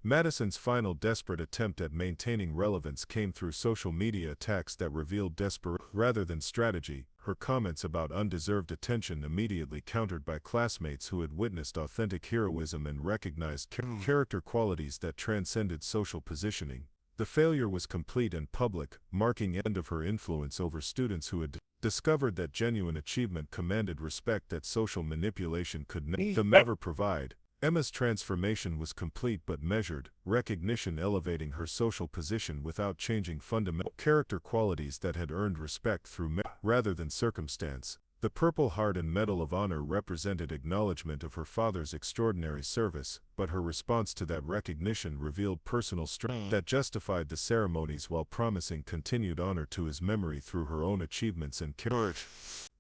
Madison's final desperate attempt at maintaining relevance came through social media attacks that revealed desperation rather than strategy, her comments about undeserved attention immediately countered by classmates who had witnessed authentic heroism and recognized character qualities that transcended social positioning. The failure was complete and public, marking the end of her influence over students who had discovered that genuine achievement commanded respect that social manipulation could never provide. Emma's transformation was complete but measured, recognition elevating her social position without changing fundamental character qualities that had earned respect through merit rather than circumstance. The Purple Heart and Medal of Honor represented acknowledgement of her father's extraordinary service, but her response to that recognition revealed personal strength that justified the ceremonies while promising continued honor to his memory through her own achievements and courage.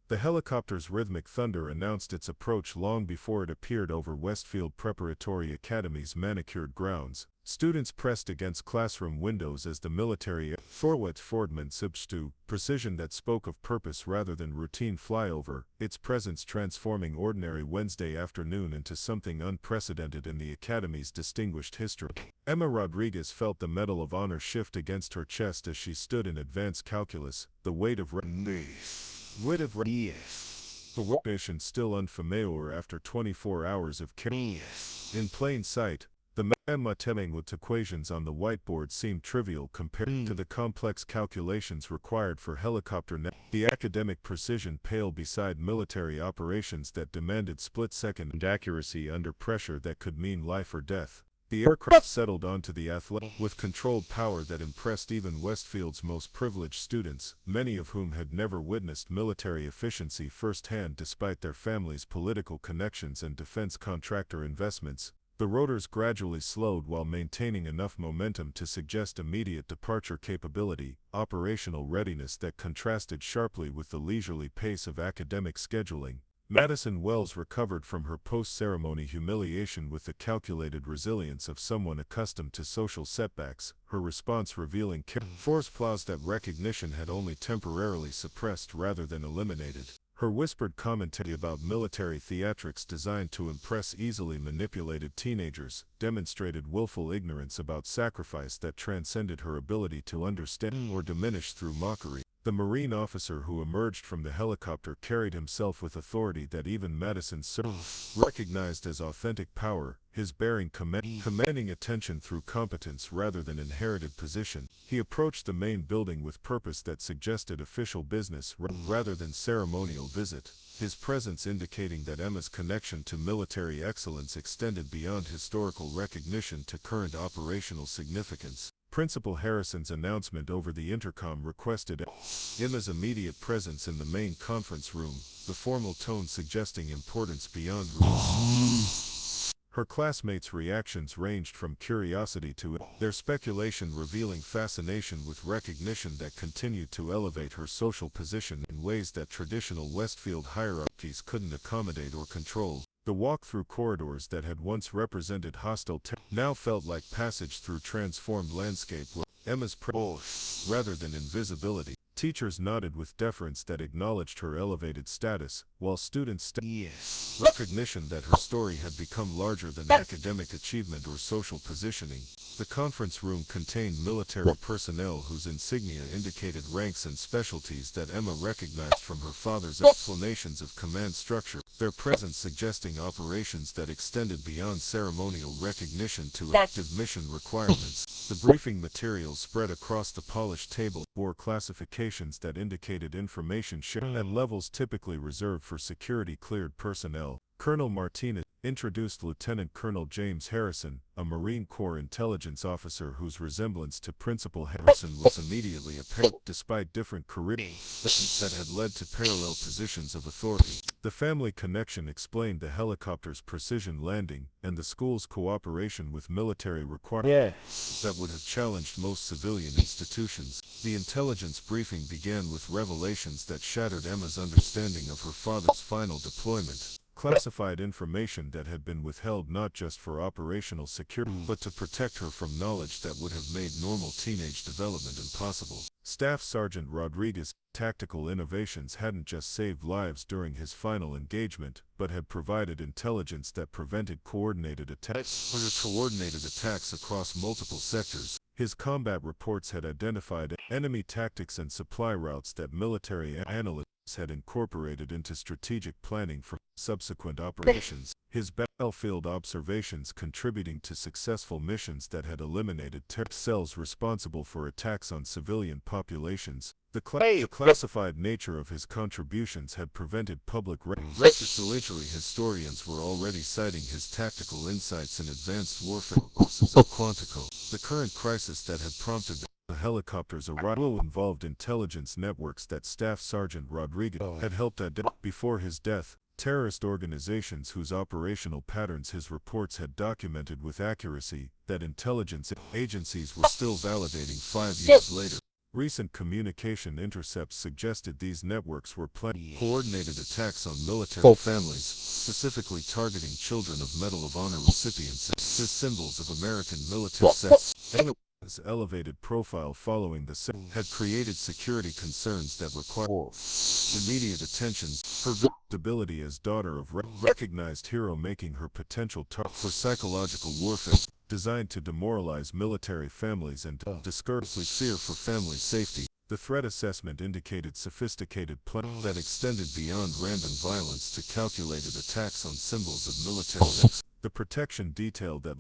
The helicopter's rhythmic thunder announced its approach long before it appeared over Westfield Preparatory Academy's manicured grounds. Students pressed against classroom windows as the military Fordman substitute precision that spoke of purpose rather than routine flyover, its presence transforming ordinary Wednesday afternoon into something unprecedented in the Academy's distinguished history. Emma Rodriguez felt the Medal of Honor shift against her chest as she stood in advanced calculus, the weight of recognition still unfamiliar after 24 hours of care. In plain sight, the mathematical equations on the whiteboard seemed trivial compared to the complex calculations required for helicopter the academic precision paled beside military operations that demanded split-second accuracy under pressure that could mean life or death. The aircraft settled onto the athletic with controlled power that impressed even Westfield's most privileged students, many of whom had never witnessed military efficiency firsthand despite their families' political connections and defense contractor investments. The rotors gradually slowed while maintaining enough momentum to suggest immediate departure capability, operational readiness that contrasted sharply with the leisurely pace of academic scheduling. Madison Wells recovered from her post-ceremony humiliation with the calculated resilience of someone accustomed to social setbacks, her response revealing force flaws that recognition had only temporarily suppressed rather than eliminated. Her whispered commentary about military theatrics designed to impress easily manipulated teenagers demonstrated willful ignorance about sacrifice that transcended her ability to understand or diminish through mockery. The Marine officer who emerged from the helicopter carried himself with authority that even Madison recognized as authentic power, his bearing commanding attention through competence rather than inherited position. He approached the main building with purpose that suggested official business rather than ceremonial visit, his presence indicating that Emma's connection to military excellence extended beyond historical recognition to current operational significance. Principal Harrison's announcement over the intercom requested Emma's immediate presence in the main conference room, the formal tone suggesting importance beyond rules. Her classmates' reactions ranged from curiosity to their speculation revealing fascination with recognition that continued to elevate her social position in ways that traditional Westfield hierarchies couldn't accommodate or control. The walk through corridors that had once represented hostile now felt like passage through transformed landscape where Emma's presence rather than invisibility. Teachers nodded with deference that acknowledged her elevated status, while students recognition that her story had become larger than academic achievement or social positioning. The conference room contained military personnel whose insignia indicated ranks and specialties that Emma recognized from her father's explanations of command structure, their presence suggesting operations that extended beyond ceremonial recognition to active mission requirements. The briefing materials spread across the polished table bore classifications that indicated information sharing at levels typically reserved for security-cleared personnel. Colonel Martinez introduced Lieutenant Colonel James Harrison, a Marine Corps intelligence officer whose resemblance to Principal Harrison was immediately apparent despite different careers that had led to parallel positions of authority. The family connection explained the helicopter's precision landing and the school's cooperation with military requirements that would have challenged most civilian institutions. The intelligence briefing began with revelations that shattered Emma's understanding of her father's final deployment. Classified information that had been withheld not just for operational security, but to protect her from knowledge that would have made normal teenage development impossible. Staff Sergeant Rodriguez tactical innovations hadn't just saved lives during his final engagement, but had provided intelligence that prevented coordinated attacks across multiple sectors. His combat reports had identified enemy tactics and supply routes that military analysts had incorporated into strategic planning for subsequent operations. His battlefield observations contributing to successful missions that had eliminated terror cells responsible for attacks on civilian populations. The classified nature of his contributions had prevented public regulatory historians were already citing his tactical insights in advanced warfare courses of Quantico. The current crisis that had prompted the helicopter's arrival involved intelligence networks that Staff Sergeant Rodriguez had helped identify before his death. Terrorist organizations whose operational patterns his reports had documented with accuracy that intelligence agencies were still validating 5 years later. Recent communication intercepts suggested these networks were planning coordinated attacks on military families, specifically targeting children of Medal of Honor recipients as symbols of American military success. His elevated profile following the had created security concerns that required immediate attention. Her visibility as daughter of recognized hero making her potential target for psychological warfare designed to demoralize military families and discourage fear for family safety. The threat assessment indicated sophisticated planning that extended beyond random violence to calculated attacks on symbols of military. The protection detail that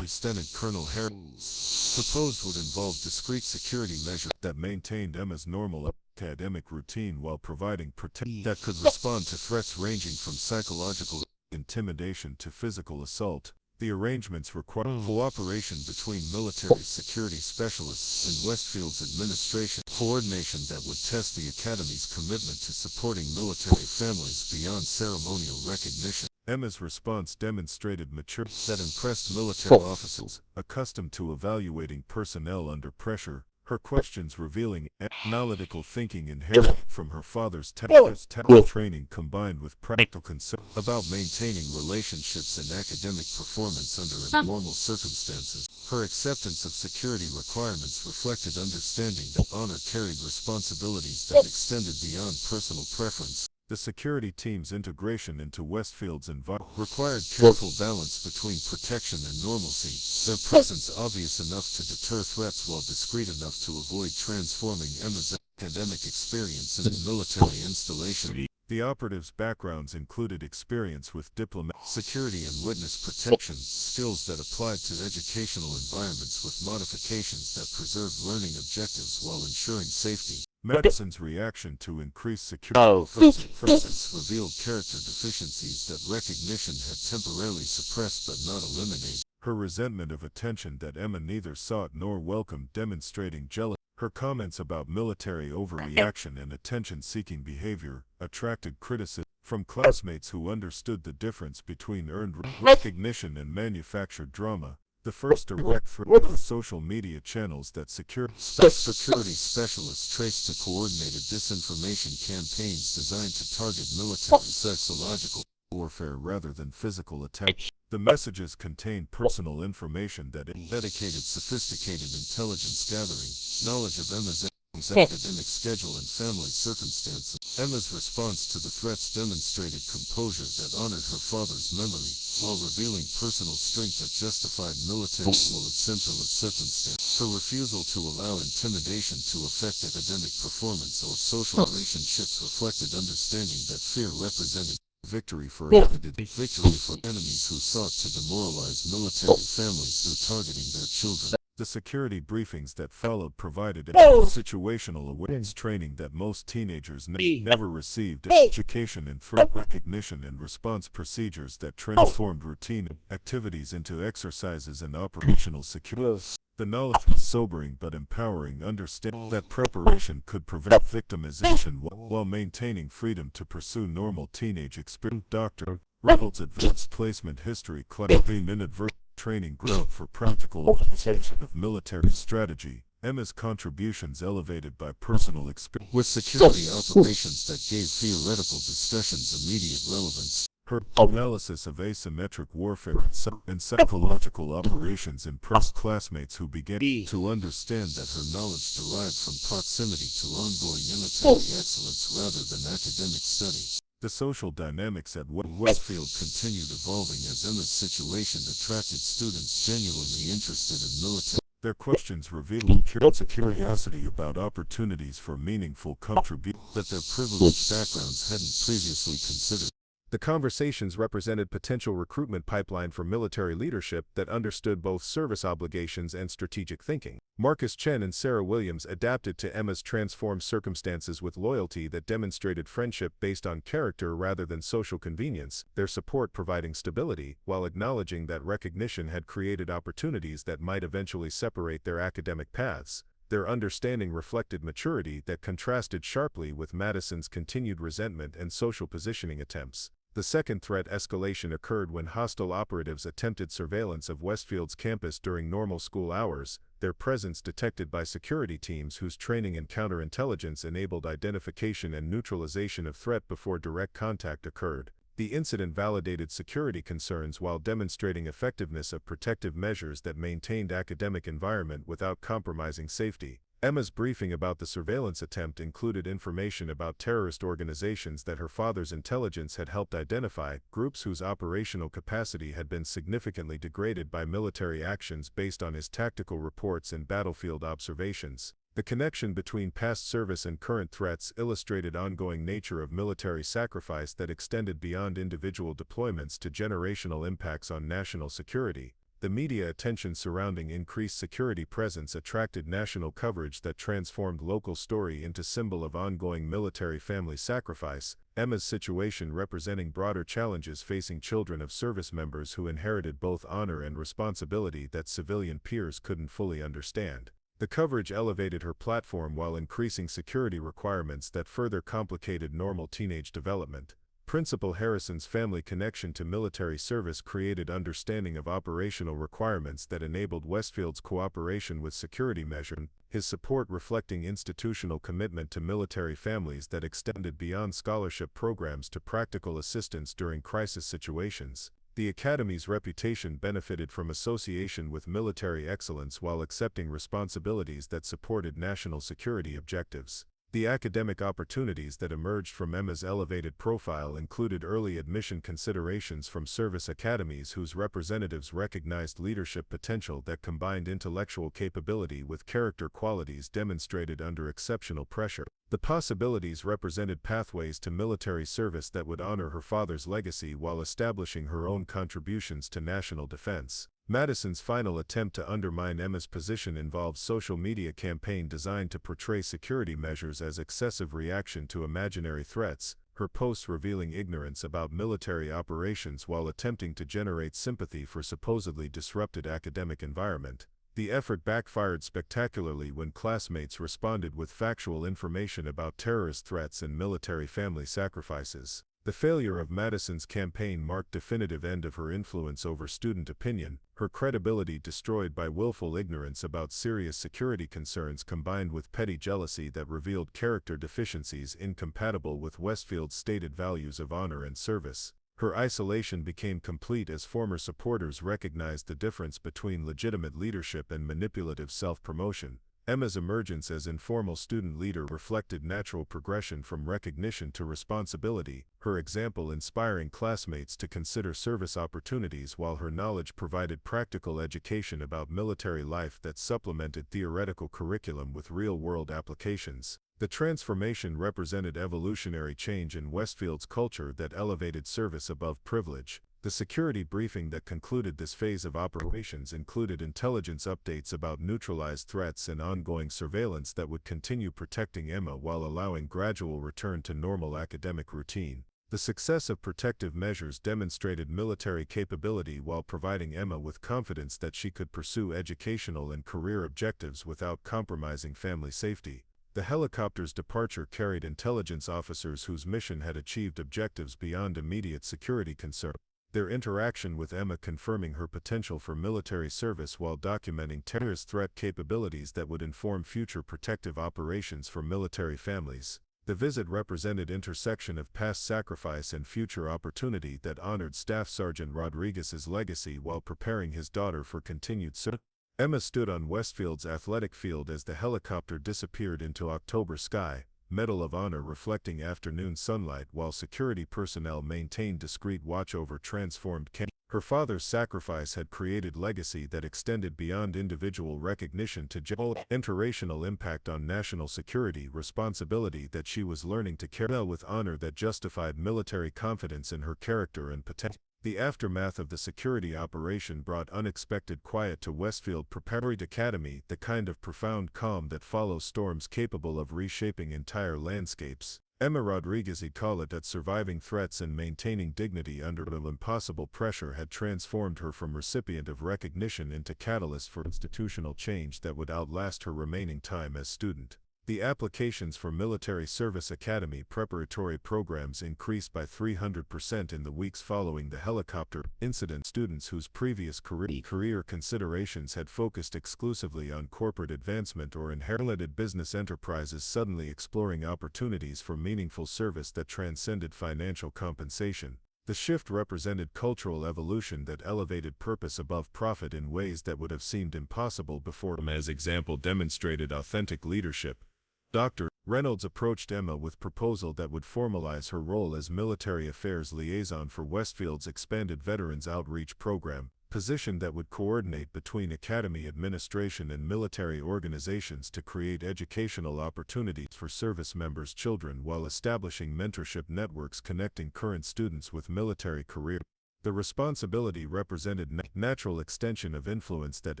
Lieutenant Colonel Harris proposed would involve discrete security measures that maintained Emma's normal academic routine while providing protection that could respond to threats ranging from psychological intimidation to physical assault. The arrangements required cooperation between military security specialists and Westfield's administration, coordination that would test the Academy's commitment to supporting military families beyond ceremonial recognition. Emma's response demonstrated maturity that impressed military officers, accustomed to evaluating personnel under pressure. Her questions revealing analytical thinking inherited from her father's training combined with practical concern about maintaining relationships and academic performance under abnormal circumstances. Her acceptance of security requirements reflected understanding that honor carried responsibilities that extended beyond personal preference. The security team's integration into Westfield's environment required careful balance between protection and normalcy, their presence obvious enough to deter threats while discreet enough to avoid transforming Emma's academic experience into military installation. The operatives' backgrounds included experience with diplomatic security and witness protection, skills that applied to educational environments with modifications that preserved learning objectives while ensuring safety. Madison's reaction to increased security revealed character deficiencies that recognition had temporarily suppressed but not eliminated. Her resentment of attention that Emma neither sought nor welcomed demonstrating jealousy. Her comments about military overreaction and attention-seeking behavior attracted criticism from classmates who understood the difference between earned recognition and manufactured drama. The first direct threat of social media channels that security specialists traced to coordinated disinformation campaigns designed to target military psychological warfare rather than physical attack. The messages contained personal information that dedicated sophisticated intelligence gathering, knowledge of Emma's academic schedule and family circumstances. Emma's response to the threats demonstrated composure that honored her father's memory, while revealing personal strength that justified military circumstance. Her refusal to allow intimidation to affect academic performance or social relationships reflected understanding that fear represented victory for enemies who sought to demoralize military families through targeting their children. The security briefings that followed provided situational awareness training that most teenagers never received, education in threat recognition and response procedures that transformed routine activities into exercises and operational security. The knowledge was sobering but empowering, understanding that preparation could prevent victimization while maintaining freedom to pursue normal teenage experience. Dr. Reynolds' advanced placement history class inadvertent training ground for practical application of military strategy. Emma's contributions elevated by personal experience with security operations that gave theoretical discussions immediate relevance. Her analysis of asymmetric warfare and psychological operations impressed classmates who began to understand that her knowledge derived from proximity to ongoing military excellence rather than academic study. The social dynamics at Westfield continued evolving as Emma's situation attracted students genuinely interested in military. Their questions revealed curiosity about opportunities for meaningful contribution that their privileged backgrounds hadn't previously considered. The conversations represented potential recruitment pipeline for military leadership that understood both service obligations and strategic thinking. Marcus Chen and Sarah Williams adapted to Emma's transformed circumstances with loyalty that demonstrated friendship based on character rather than social convenience, their support providing stability, while acknowledging that recognition had created opportunities that might eventually separate their academic paths. Their understanding reflected maturity that contrasted sharply with Madison's continued resentment and social positioning attempts. The second threat escalation occurred when hostile operatives attempted surveillance of Westfield's campus during normal school hours, their presence detected by security teams whose training in counterintelligence enabled identification and neutralization of threat before direct contact occurred. The incident validated security concerns while demonstrating effectiveness of protective measures that maintained academic environment without compromising safety. Emma's briefing about the surveillance attempt included information about terrorist organizations that her father's intelligence had helped identify, groups whose operational capacity had been significantly degraded by military actions based on his tactical reports and battlefield observations. The connection between past service and current threats illustrated ongoing nature of military sacrifice that extended beyond individual deployments to generational impacts on national security. The media attention surrounding increased security presence attracted national coverage that transformed local story into symbol of ongoing military family sacrifice. Emma's situation representing broader challenges facing children of service members who inherited both honor and responsibility that civilian peers couldn't fully understand. The coverage elevated her platform while increasing security requirements that further complicated normal teenage development. Principal Harrison's family connection to military service created understanding of operational requirements that enabled Westfield's cooperation with security measures, his support reflecting institutional commitment to military families that extended beyond scholarship programs to practical assistance during crisis situations. The Academy's reputation benefited from association with military excellence while accepting responsibilities that supported national security objectives. The academic opportunities that emerged from Emma's elevated profile included early admission considerations from service academies whose representatives recognized leadership potential that combined intellectual capability with character qualities demonstrated under exceptional pressure. The possibilities represented pathways to military service that would honor her father's legacy while establishing her own contributions to national defense. Madison's final attempt to undermine Emma's position involved social media campaign designed to portray security measures as excessive reaction to imaginary threats, her posts revealing ignorance about military operations while attempting to generate sympathy for supposedly disrupted academic environment. The effort backfired spectacularly when classmates responded with factual information about terrorist threats and military family sacrifices. The failure of Madison's campaign marked definitive end of her influence over student opinion, her credibility destroyed by willful ignorance about serious security concerns combined with petty jealousy that revealed character deficiencies incompatible with Westfield's stated values of honor and service. Her isolation became complete as former supporters recognized the difference between legitimate leadership and manipulative self-promotion. Emma's emergence as informal student leader reflected natural progression from recognition to responsibility, her example inspiring classmates to consider service opportunities while her knowledge provided practical education about military life that supplemented theoretical curriculum with real-world applications. The transformation represented evolutionary change in Westfield's culture that elevated service above privilege. The security briefing that concluded this phase of operations included intelligence updates about neutralized threats and ongoing surveillance that would continue protecting Emma while allowing gradual return to normal academic routine. The success of protective measures demonstrated military capability while providing Emma with confidence that she could pursue educational and career objectives without compromising family safety. The helicopter's departure carried intelligence officers whose mission had achieved objectives beyond immediate security concern. Their interaction with Emma confirming her potential for military service while documenting terrorist threat capabilities that would inform future protective operations for military families. The visit represented intersection of past sacrifice and future opportunity that honored Staff Sergeant Rodriguez's legacy while preparing his daughter for continued service. Emma stood on Westfield's athletic field as the helicopter disappeared into October sky, Medal of Honor reflecting afternoon sunlight while security personnel maintained discreet watch over transformed Kandahar. Her father's sacrifice had created legacy that extended beyond individual recognition to generational impact on national security responsibility that she was learning to carry with honor that justified military confidence in her character and potential. The aftermath of the security operation brought unexpected quiet to Westfield Preparatory Academy, the kind of profound calm that follows storms capable of reshaping entire landscapes. Emma Rodriguez called it that surviving threats and maintaining dignity under impossible pressure had transformed her from recipient of recognition into catalyst for institutional change that would outlast her remaining time as student. The applications for Military Service Academy preparatory programs increased by 300% in the weeks following the helicopter incident. Students whose previous career considerations had focused exclusively on corporate advancement or inherited business enterprises suddenly exploring opportunities for meaningful service that transcended financial compensation. The shift represented cultural evolution that elevated purpose above profit in ways that would have seemed impossible before. As example demonstrated authentic leadership. Dr. Reynolds approached Emma with proposal that would formalize her role as military affairs liaison for Westfield's expanded Veterans Outreach Program, position that would coordinate between academy administration and military organizations to create educational opportunities for service members' children while establishing mentorship networks connecting current students with military careers. The responsibility represented natural extension of influence that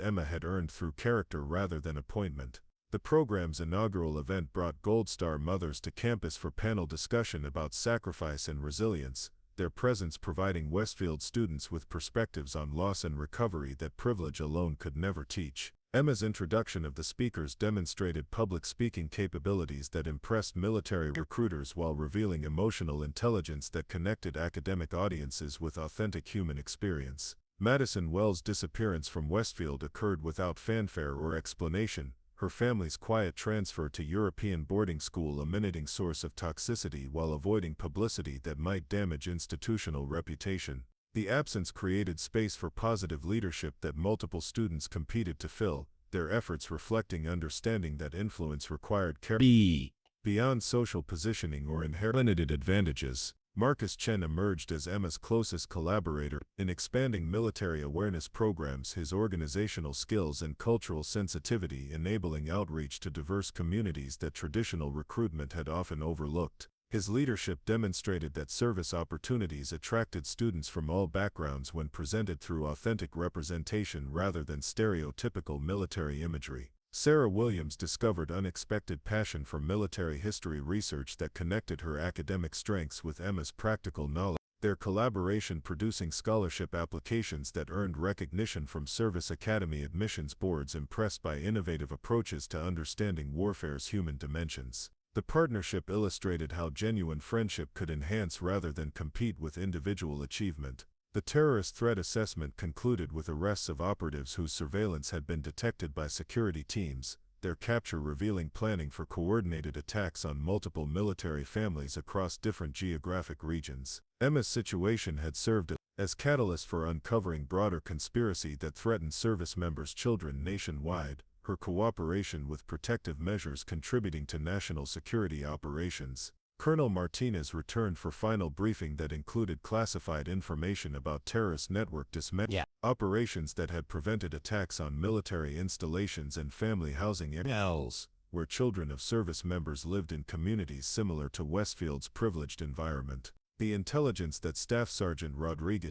Emma had earned through character rather than appointment. The program's inaugural event brought Gold Star mothers to campus for panel discussion about sacrifice and resilience, their presence providing Westfield students with perspectives on loss and recovery that privilege alone could never teach. Emma's introduction of the speakers demonstrated public speaking capabilities that impressed military recruiters while revealing emotional intelligence that connected academic audiences with authentic human experience. Madison Wells' disappearance from Westfield occurred without fanfare or explanation, her family's quiet transfer to European boarding school a mitigating source of toxicity while avoiding publicity that might damage institutional reputation. The absence created space for positive leadership that multiple students competed to fill, their efforts reflecting understanding that influence required care beyond social positioning or inherited advantages. Marcus Chen emerged as Emma's closest collaborator. In expanding military awareness programs, his organizational skills and cultural sensitivity enabling outreach to diverse communities that traditional recruitment had often overlooked. His leadership demonstrated that service opportunities attracted students from all backgrounds when presented through authentic representation rather than stereotypical military imagery. Sarah Williams discovered unexpected passion for military history research that connected her academic strengths with Emma's practical knowledge, their collaboration producing scholarship applications that earned recognition from service academy admissions boards impressed by innovative approaches to understanding warfare's human dimensions. The partnership illustrated how genuine friendship could enhance rather than compete with individual achievement. The terrorist threat assessment concluded with arrests of operatives whose surveillance had been detected by security teams, their capture revealing planning for coordinated attacks on multiple military families across different geographic regions. Emma's situation had served as catalyst for uncovering broader conspiracy that threatened service members' children nationwide, her cooperation with protective measures contributing to national security operations. Colonel Martinez returned for final briefing that included classified information about terrorist network dismantling operations that had prevented attacks on military installations and family housing areas, where children of service members lived in communities similar to Westfield's privileged environment. The intelligence that Staff Sergeant Rodriguez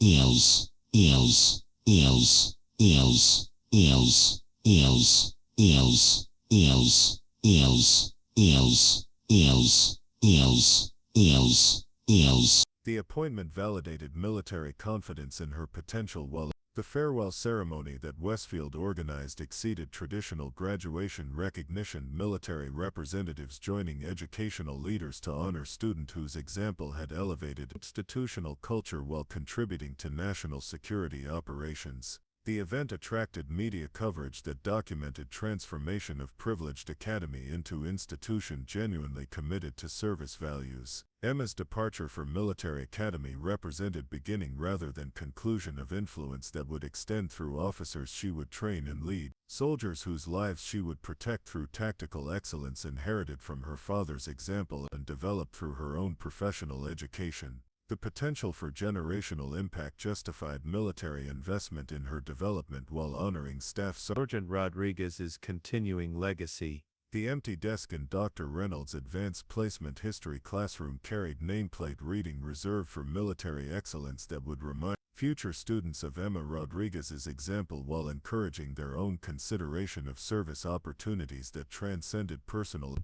is, is, is, is, is, is, is, is, is, is, is. The appointment validated military confidence in her potential while the farewell ceremony that Westfield organized exceeded traditional graduation recognition, military representatives joining educational leaders to honor student whose example had elevated institutional culture while contributing to national security operations. The event attracted media coverage that documented transformation of privileged academy into institution genuinely committed to service values. Emma's departure from military academy represented beginning rather than conclusion of influence that would extend through officers she would train and lead, soldiers whose lives she would protect through tactical excellence inherited from her father's example and developed through her own professional education. The potential for generational impact justified military investment in her development while honoring Staff Sergeant Rodriguez's continuing legacy. The empty desk in Dr. Reynolds' advanced placement history classroom carried nameplate reading reserved for military excellence that would remind future students of Emma Rodriguez's example while encouraging their own consideration of service opportunities that transcended personal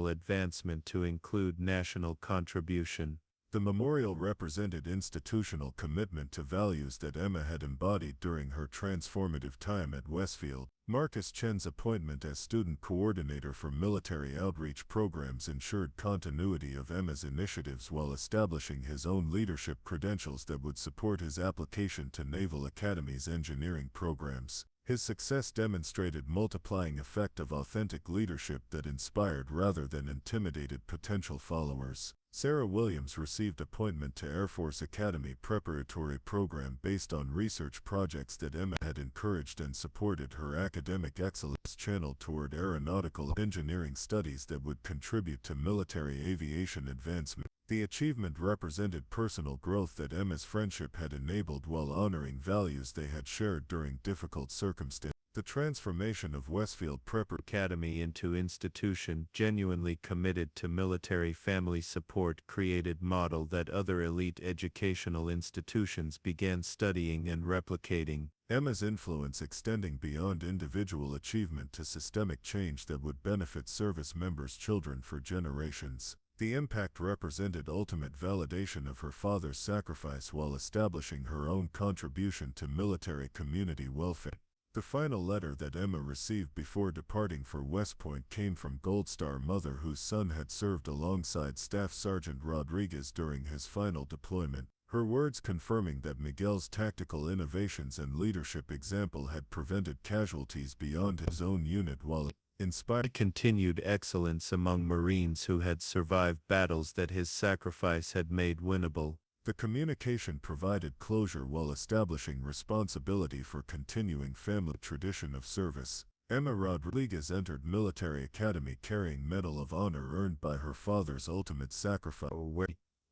advancement to include national contribution. The memorial represented institutional commitment to values that Emma had embodied during her transformative time at Westfield. Marcus Chen's appointment as student coordinator for military outreach programs ensured continuity of Emma's initiatives while establishing his own leadership credentials that would support his application to Naval Academy's engineering programs. His success demonstrated multiplying effect of authentic leadership that inspired rather than intimidated potential followers. Sarah Williams received appointment to Air Force Academy preparatory program based on research projects that Emma had encouraged and supported her academic excellence channeled toward aeronautical engineering studies that would contribute to military aviation advancement. The achievement represented personal growth that Emma's friendship had enabled while honoring values they had shared during difficult circumstances. The transformation of Westfield Prep Academy into institution genuinely committed to military family support created model that other elite educational institutions began studying and replicating. Emma's influence extending beyond individual achievement to systemic change that would benefit service members' children for generations. The impact represented ultimate validation of her father's sacrifice while establishing her own contribution to military community welfare. The final letter that Emma received before departing for West Point came from Gold Star mother whose son had served alongside Staff Sergeant Rodriguez during his final deployment. Her words confirming that Miguel's tactical innovations and leadership example had prevented casualties beyond his own unit while inspired continued excellence among Marines who had survived battles that his sacrifice had made winnable. The communication provided closure while establishing responsibility for continuing family tradition of service. Emma Rodriguez entered military academy carrying Medal of Honor earned by her father's ultimate sacrifice,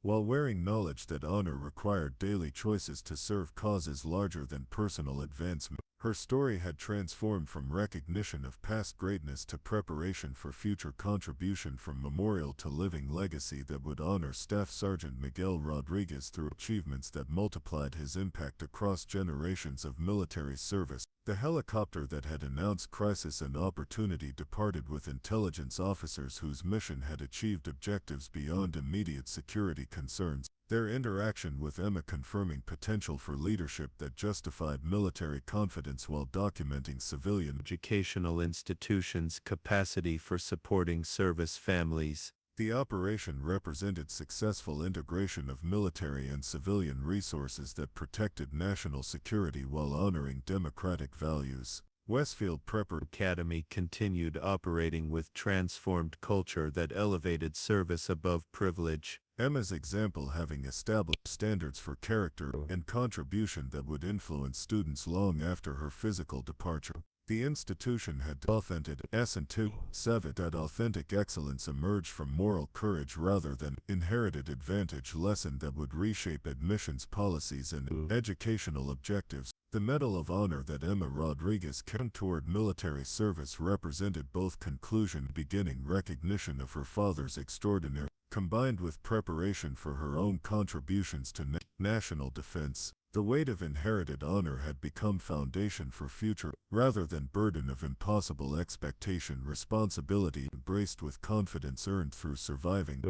while wearing knowledge that honor required daily choices to serve causes larger than personal advancement. Her story had transformed from recognition of past greatness to preparation for future contribution, from memorial to living legacy that would honor Staff Sergeant Miguel Rodriguez through achievements that multiplied his impact across generations of military service. The helicopter that had announced crisis and opportunity departed with intelligence officers whose mission had achieved objectives beyond immediate security concerns. Their interaction with Emma confirming potential for leadership that justified military confidence while documenting civilian educational institutions' capacity for supporting service families. The operation represented successful integration of military and civilian resources that protected national security while honoring democratic values. Westfield Prep Academy continued operating with transformed culture that elevated service above privilege. Emma's example having established standards for character and contribution that would influence students long after her physical departure. The institution had authentic that authentic excellence emerged from moral courage rather than inherited advantage lesson that would reshape admissions policies and educational objectives. The Medal of Honor that Emma Rodriguez carried toward military service represented both conclusion and beginning recognition of her father's extraordinary combined with preparation for her own contributions to national defense, the weight of inherited honor had become foundation for future, rather than burden of impossible expectation. Responsibility embraced with confidence earned through surviving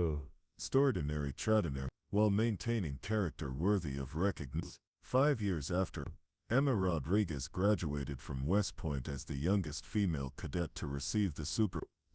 extraordinary traditionary, while maintaining character worthy of recognition. 5 years after, Emma Rodriguez graduated from West Point as the youngest female cadet to receive the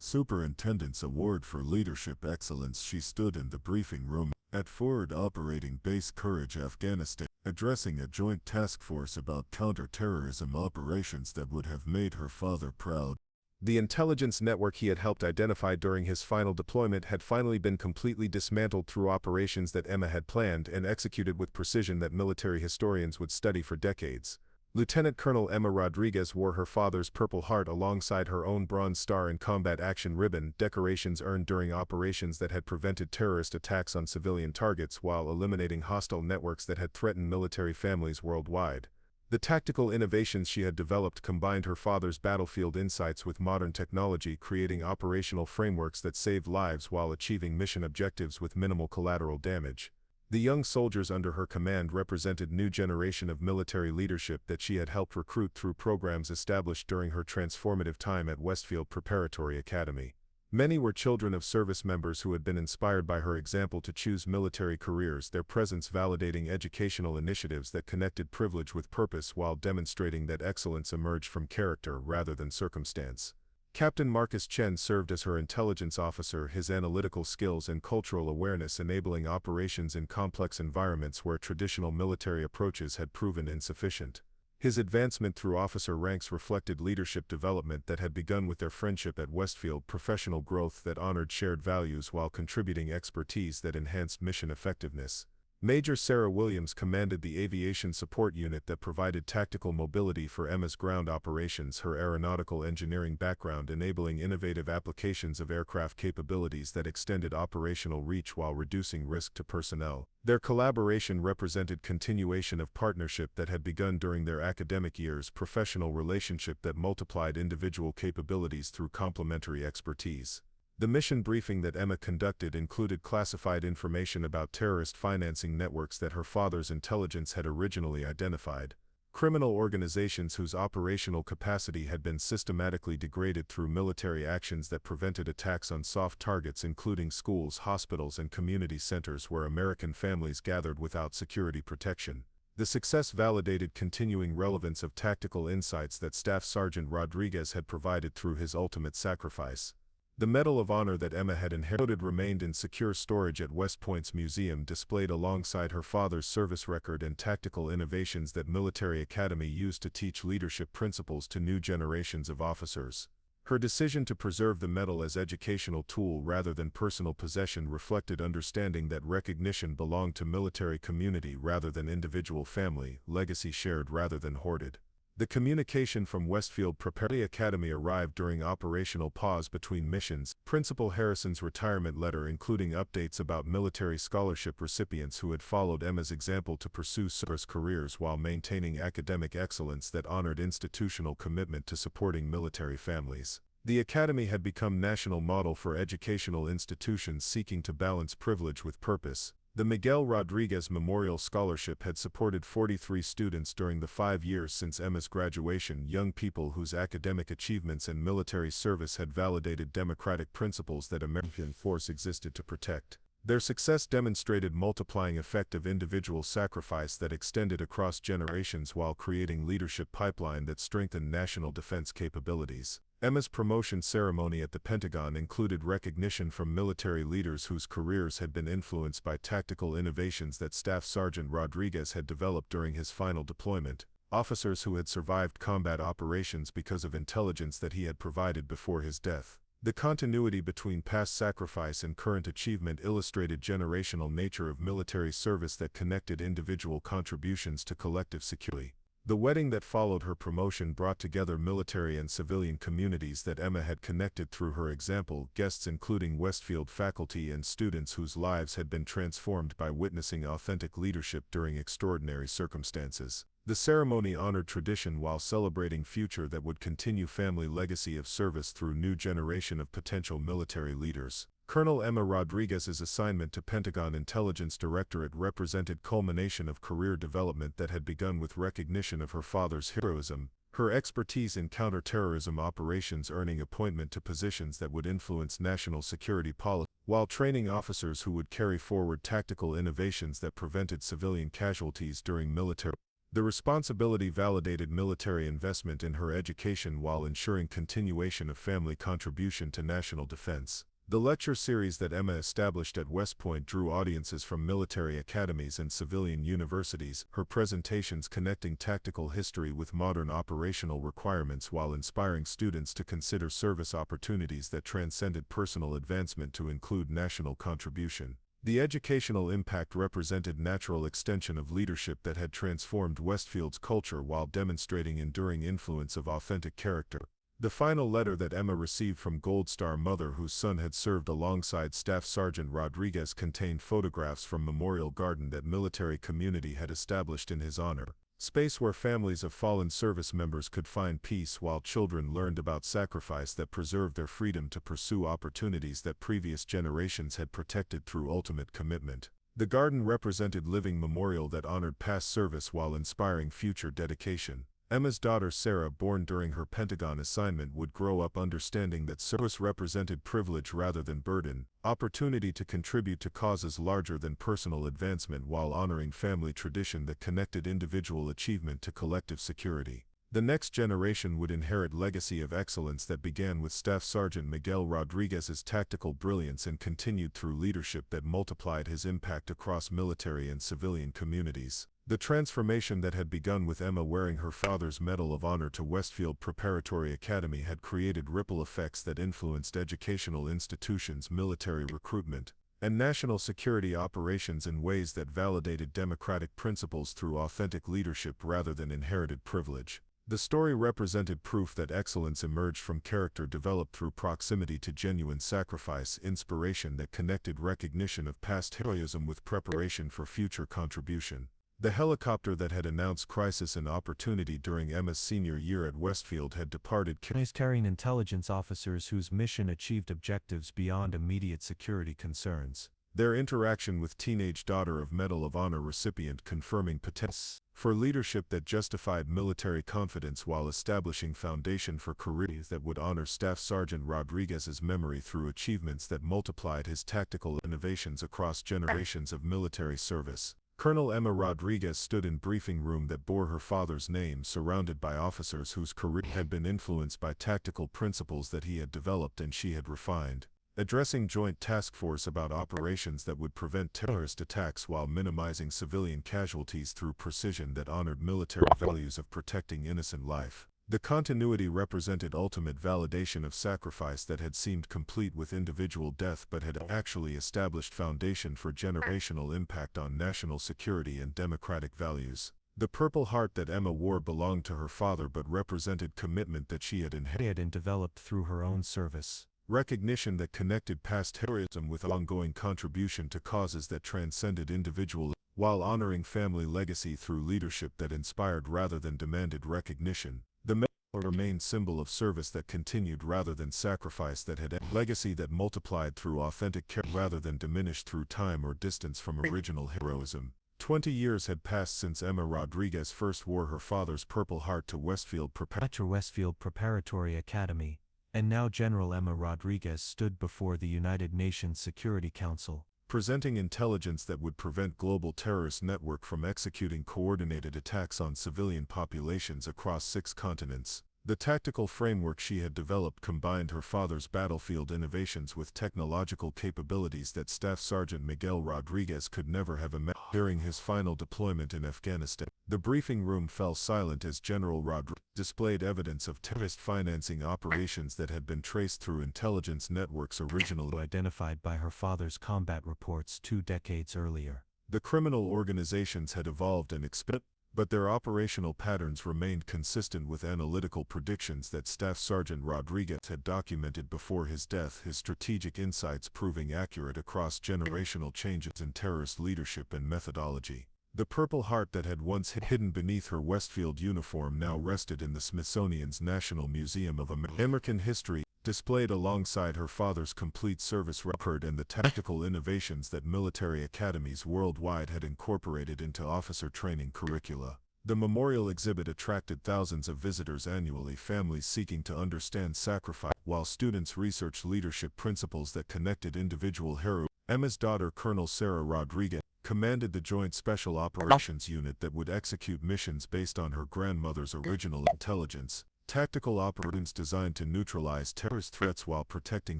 Superintendent's Award for Leadership Excellence. She stood in the briefing room at Forward Operating Base Courage, Afghanistan, addressing a joint task force about counter-terrorism operations that would have made her father proud. The intelligence network he had helped identify during his final deployment had finally been completely dismantled through operations that Emma had planned and executed with precision that military historians would study for decades. Lieutenant Colonel Emma Rodriguez wore her father's Purple Heart alongside her own Bronze Star and Combat Action Ribbon, decorations earned during operations that had prevented terrorist attacks on civilian targets while eliminating hostile networks that had threatened military families worldwide. The tactical innovations she had developed combined her father's battlefield insights with modern technology, creating operational frameworks that saved lives while achieving mission objectives with minimal collateral damage. The young soldiers under her command represented a new generation of military leadership that she had helped recruit through programs established during her transformative time at Westfield Preparatory Academy. Many were children of service members who had been inspired by her example to choose military careers, their presence validating educational initiatives that connected privilege with purpose while demonstrating that excellence emerged from character rather than circumstance. Captain Marcus Chen served as her intelligence officer, his analytical skills and cultural awareness enabling operations in complex environments where traditional military approaches had proven insufficient. His advancement through officer ranks reflected leadership development that had begun with their friendship at Westfield, professional growth that honored shared values while contributing expertise that enhanced mission effectiveness. Major Sarah Williams commanded the aviation support unit that provided tactical mobility for Emma's ground operations, her aeronautical engineering background enabling innovative applications of aircraft capabilities that extended operational reach while reducing risk to personnel. Their collaboration represented continuation of partnership that had begun during their academic years, professional relationship that multiplied individual capabilities through complementary expertise. The mission briefing that Emma conducted included classified information about terrorist financing networks that her father's intelligence had originally identified, criminal organizations whose operational capacity had been systematically degraded through military actions that prevented attacks on soft targets including schools, hospitals, and community centers where American families gathered without security protection. The success validated continuing relevance of tactical insights that Staff Sergeant Rodriguez had provided through his ultimate sacrifice. The Medal of Honor that Emma had inherited remained in secure storage at West Point's museum, displayed alongside her father's service record and tactical innovations that Military Academy used to teach leadership principles to new generations of officers. Her decision to preserve the medal as educational tool rather than personal possession reflected understanding that recognition belonged to military community rather than individual family, legacy shared rather than hoarded. The communication from Westfield Preparatory Academy arrived during operational pause between missions. Principal Harrison's retirement letter including updates about military scholarship recipients who had followed Emma's example to pursue service careers while maintaining academic excellence that honored institutional commitment to supporting military families. The Academy had become national model for educational institutions seeking to balance privilege with purpose. The Miguel Rodriguez Memorial Scholarship had supported 43 students during the 5 years since Emma's graduation, young people whose academic achievements and military service had validated democratic principles that American force existed to protect. Their success demonstrated multiplying effect of individual sacrifice that extended across generations while creating leadership pipeline that strengthened national defense capabilities. Emma's promotion ceremony at the Pentagon included recognition from military leaders whose careers had been influenced by tactical innovations that Staff Sergeant Rodriguez had developed during his final deployment, officers who had survived combat operations because of intelligence that he had provided before his death. The continuity between past sacrifice and current achievement illustrated generational nature of military service that connected individual contributions to collective security. The wedding that followed her promotion brought together military and civilian communities that Emma had connected through her example, guests including Westfield faculty and students whose lives had been transformed by witnessing authentic leadership during extraordinary circumstances. The ceremony honored tradition while celebrating future that would continue family legacy of service through new generation of potential military leaders. Colonel Emma Rodriguez's assignment to Pentagon Intelligence Directorate represented culmination of career development that had begun with recognition of her father's heroism, her expertise in counterterrorism operations earning appointment to positions that would influence national security policy, while training officers who would carry forward tactical innovations that prevented civilian casualties during military. The responsibility validated military investment in her education while ensuring continuation of family contribution to national defense. The lecture series that Emma established at West Point drew audiences from military academies and civilian universities, her presentations connecting tactical history with modern operational requirements while inspiring students to consider service opportunities that transcended personal advancement to include national contribution. The educational impact represented natural extension of leadership that had transformed Westfield's culture while demonstrating enduring influence of authentic character. The final letter that Emma received from Gold Star mother whose son had served alongside Staff Sergeant Rodriguez contained photographs from Memorial Garden that military community had established in his honor, space where families of fallen service members could find peace while children learned about sacrifice that preserved their freedom to pursue opportunities that previous generations had protected through ultimate commitment. The garden represented living memorial that honored past service while inspiring future dedication. Emma's daughter Sarah, born during her Pentagon assignment, would grow up understanding that service represented privilege rather than burden, opportunity to contribute to causes larger than personal advancement while honoring family tradition that connected individual achievement to collective security. The next generation would inherit legacy of excellence that began with Staff Sergeant Miguel Rodriguez's tactical brilliance and continued through leadership that multiplied his impact across military and civilian communities. The transformation that had begun with Emma wearing her father's Medal of Honor to Westfield Preparatory Academy had created ripple effects that influenced educational institutions, military recruitment, and national security operations in ways that validated democratic principles through authentic leadership rather than inherited privilege. The story represented proof that excellence emerged from character developed through proximity to genuine sacrifice, inspiration that connected recognition of past heroism with preparation for future contribution. The helicopter that had announced crisis and opportunity during Emma's senior year at Westfield had departed, carrying intelligence officers whose mission achieved objectives beyond immediate security concerns. Their interaction with teenage daughter of Medal of Honor recipient confirming potential for leadership that justified military confidence while establishing foundation for careers that would honor Staff Sergeant Rodriguez's memory through achievements that multiplied his tactical innovations across generations of military service. Colonel Emma Rodriguez stood in briefing room that bore her father's name, surrounded by officers whose career had been influenced by tactical principles that he had developed and she had refined, addressing Joint Task Force about operations that would prevent terrorist attacks while minimizing civilian casualties through precision that honored military values of protecting innocent life. The continuity represented ultimate validation of sacrifice that had seemed complete with individual death but had actually established foundation for generational impact on national security and democratic values. The Purple Heart that Emma wore belonged to her father but represented commitment that she had inherited And developed through her own service. Recognition that connected past heroism with ongoing contribution to causes that transcended individual, while honoring family legacy through leadership that inspired rather than demanded recognition. The medal remained symbol of service that continued rather than sacrifice that had legacy that multiplied through authentic care rather than diminished through time or distance from original heroism. 20 years had passed since Emma Rodriguez first wore her father's Purple Heart to Westfield Preparatory Academy, and now General Emma Rodriguez stood before the United Nations Security Council, presenting intelligence that would prevent global terrorist network from executing coordinated attacks on civilian populations across 6 continents. The tactical framework she had developed combined her father's battlefield innovations with technological capabilities that Staff Sergeant Miguel Rodriguez could never have imagined. During his final deployment in Afghanistan, the briefing room fell silent as General Rodriguez displayed evidence of terrorist financing operations that had been traced through intelligence networks originally identified by her father's combat reports 2 decades earlier. The criminal organizations had evolved and expanded, but their operational patterns remained consistent with analytical predictions that Staff Sergeant Rodriguez had documented before his death, his strategic insights proving accurate across generational changes in terrorist leadership and methodology. The Purple Heart that had once hidden beneath her Westfield uniform now rested in the Smithsonian's National Museum of American History, displayed alongside her father's complete service record and the tactical innovations that military academies worldwide had incorporated into officer training curricula. The memorial exhibit attracted thousands of visitors annually, families seeking to understand sacrifice, while students researched leadership principles that connected individual heroes. Emma's daughter, Colonel Sarah Rodriguez, commanded the Joint Special Operations Unit that would execute missions based on her grandmother's original intelligence. Tactical operations designed to neutralize terrorist threats while protecting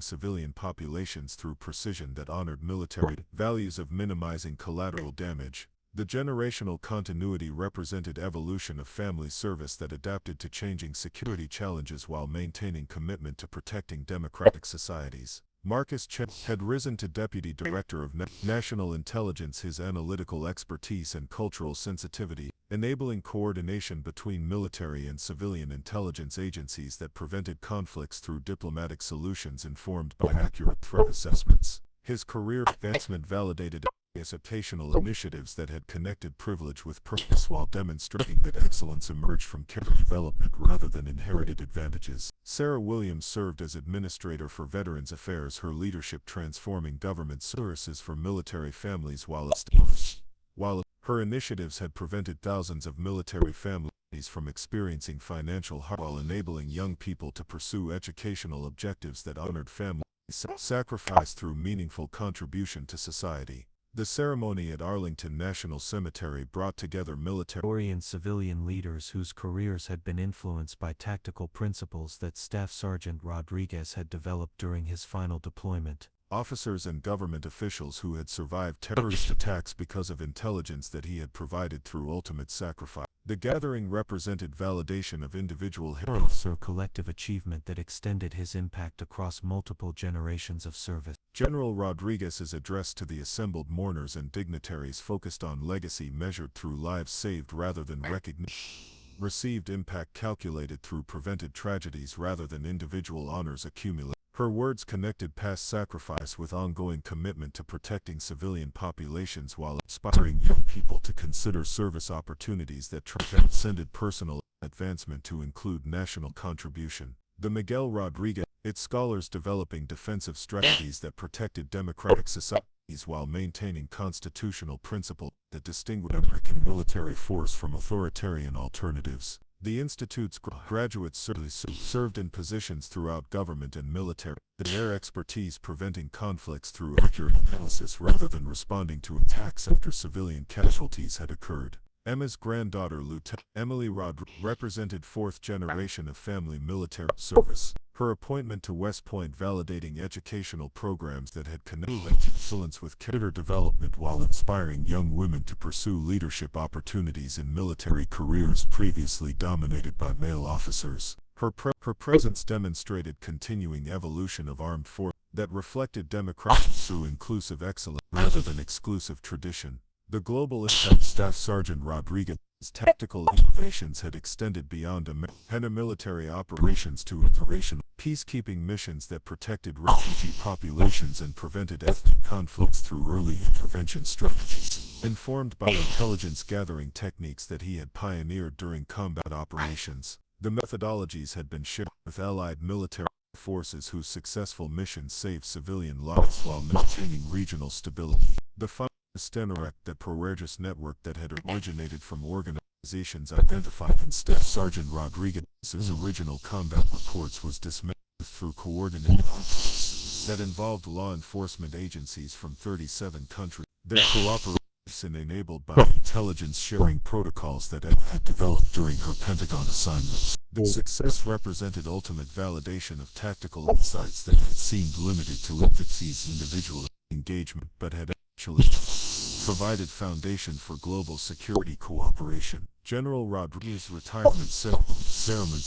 civilian populations through precision that honored military values of minimizing collateral damage. The generational continuity represented evolution of family service that adapted to changing security challenges while maintaining commitment to protecting democratic societies. Marcus Chen had risen to Deputy Director of National Intelligence, his analytical expertise and cultural sensitivity, enabling coordination between military and civilian intelligence agencies that prevented conflicts through diplomatic solutions informed by accurate threat assessments. His career advancement validated occupational initiatives that had connected privilege with purpose while demonstrating that excellence emerged from character development rather than inherited advantages. Sarah Williams served as Administrator for Veterans Affairs, her leadership transforming government services for military families while her initiatives had prevented thousands of military families from experiencing financial hardship while enabling young people to pursue educational objectives that honored family sacrifice through meaningful contribution to society. The ceremony at Arlington National Cemetery brought together military and civilian leaders whose careers had been influenced by tactical principles that Staff Sergeant Rodriguez had developed during his final deployment. Officers and government officials who had survived terrorist attacks because of intelligence that he had provided through ultimate sacrifice. The gathering represented validation of individual heroes or collective achievement that extended his impact across multiple generations of service. General Rodriguez's address to the assembled mourners and dignitaries focused on legacy measured through lives saved rather than recognition. Received impact calculated through prevented tragedies rather than individual honors accumulated. Her words connected past sacrifice with ongoing commitment to protecting civilian populations while inspiring young people to consider service opportunities that transcended personal advancement to include national contribution. The Miguel Rodriguez, its scholars developing defensive strategies that protected democratic societies while maintaining constitutional principles that distinguished American military force from authoritarian alternatives. The Institute's graduates served in positions throughout government and military, their expertise preventing conflicts through accurate analysis rather than responding to attacks after civilian casualties had occurred. Emma's granddaughter, Lieutenant Emily Rodriguez, represented fourth generation of family military service. Her appointment to West Point validating educational programs that had connected excellence with character development while inspiring young women to pursue leadership opportunities in military careers previously dominated by male officers. Her presence demonstrated continuing evolution of armed forces that reflected democracy through inclusive excellence rather than exclusive tradition. The global impact Staff Sergeant Rodriguez's tactical innovations had extended beyond military operations to operational peacekeeping missions that protected refugee populations and prevented ethnic conflicts through early intervention strategies. Informed by intelligence gathering techniques that he had pioneered during combat operations, the methodologies had been shared with allied military forces whose successful missions saved civilian lives while maintaining regional stability. The that Proregis network that had originated from organizations identified in Staff Sergeant Rodriguez's original combat reports was dismantled through coordinated that involved law enforcement agencies from 37 countries. Their cooperation enabled by intelligence sharing protocols that had developed during her Pentagon assignments. The success represented ultimate validation of tactical insights that had seemed limited to agencies' individual engagement but had actually provided foundation for global security cooperation. General Rodriguez's retirement ceremony,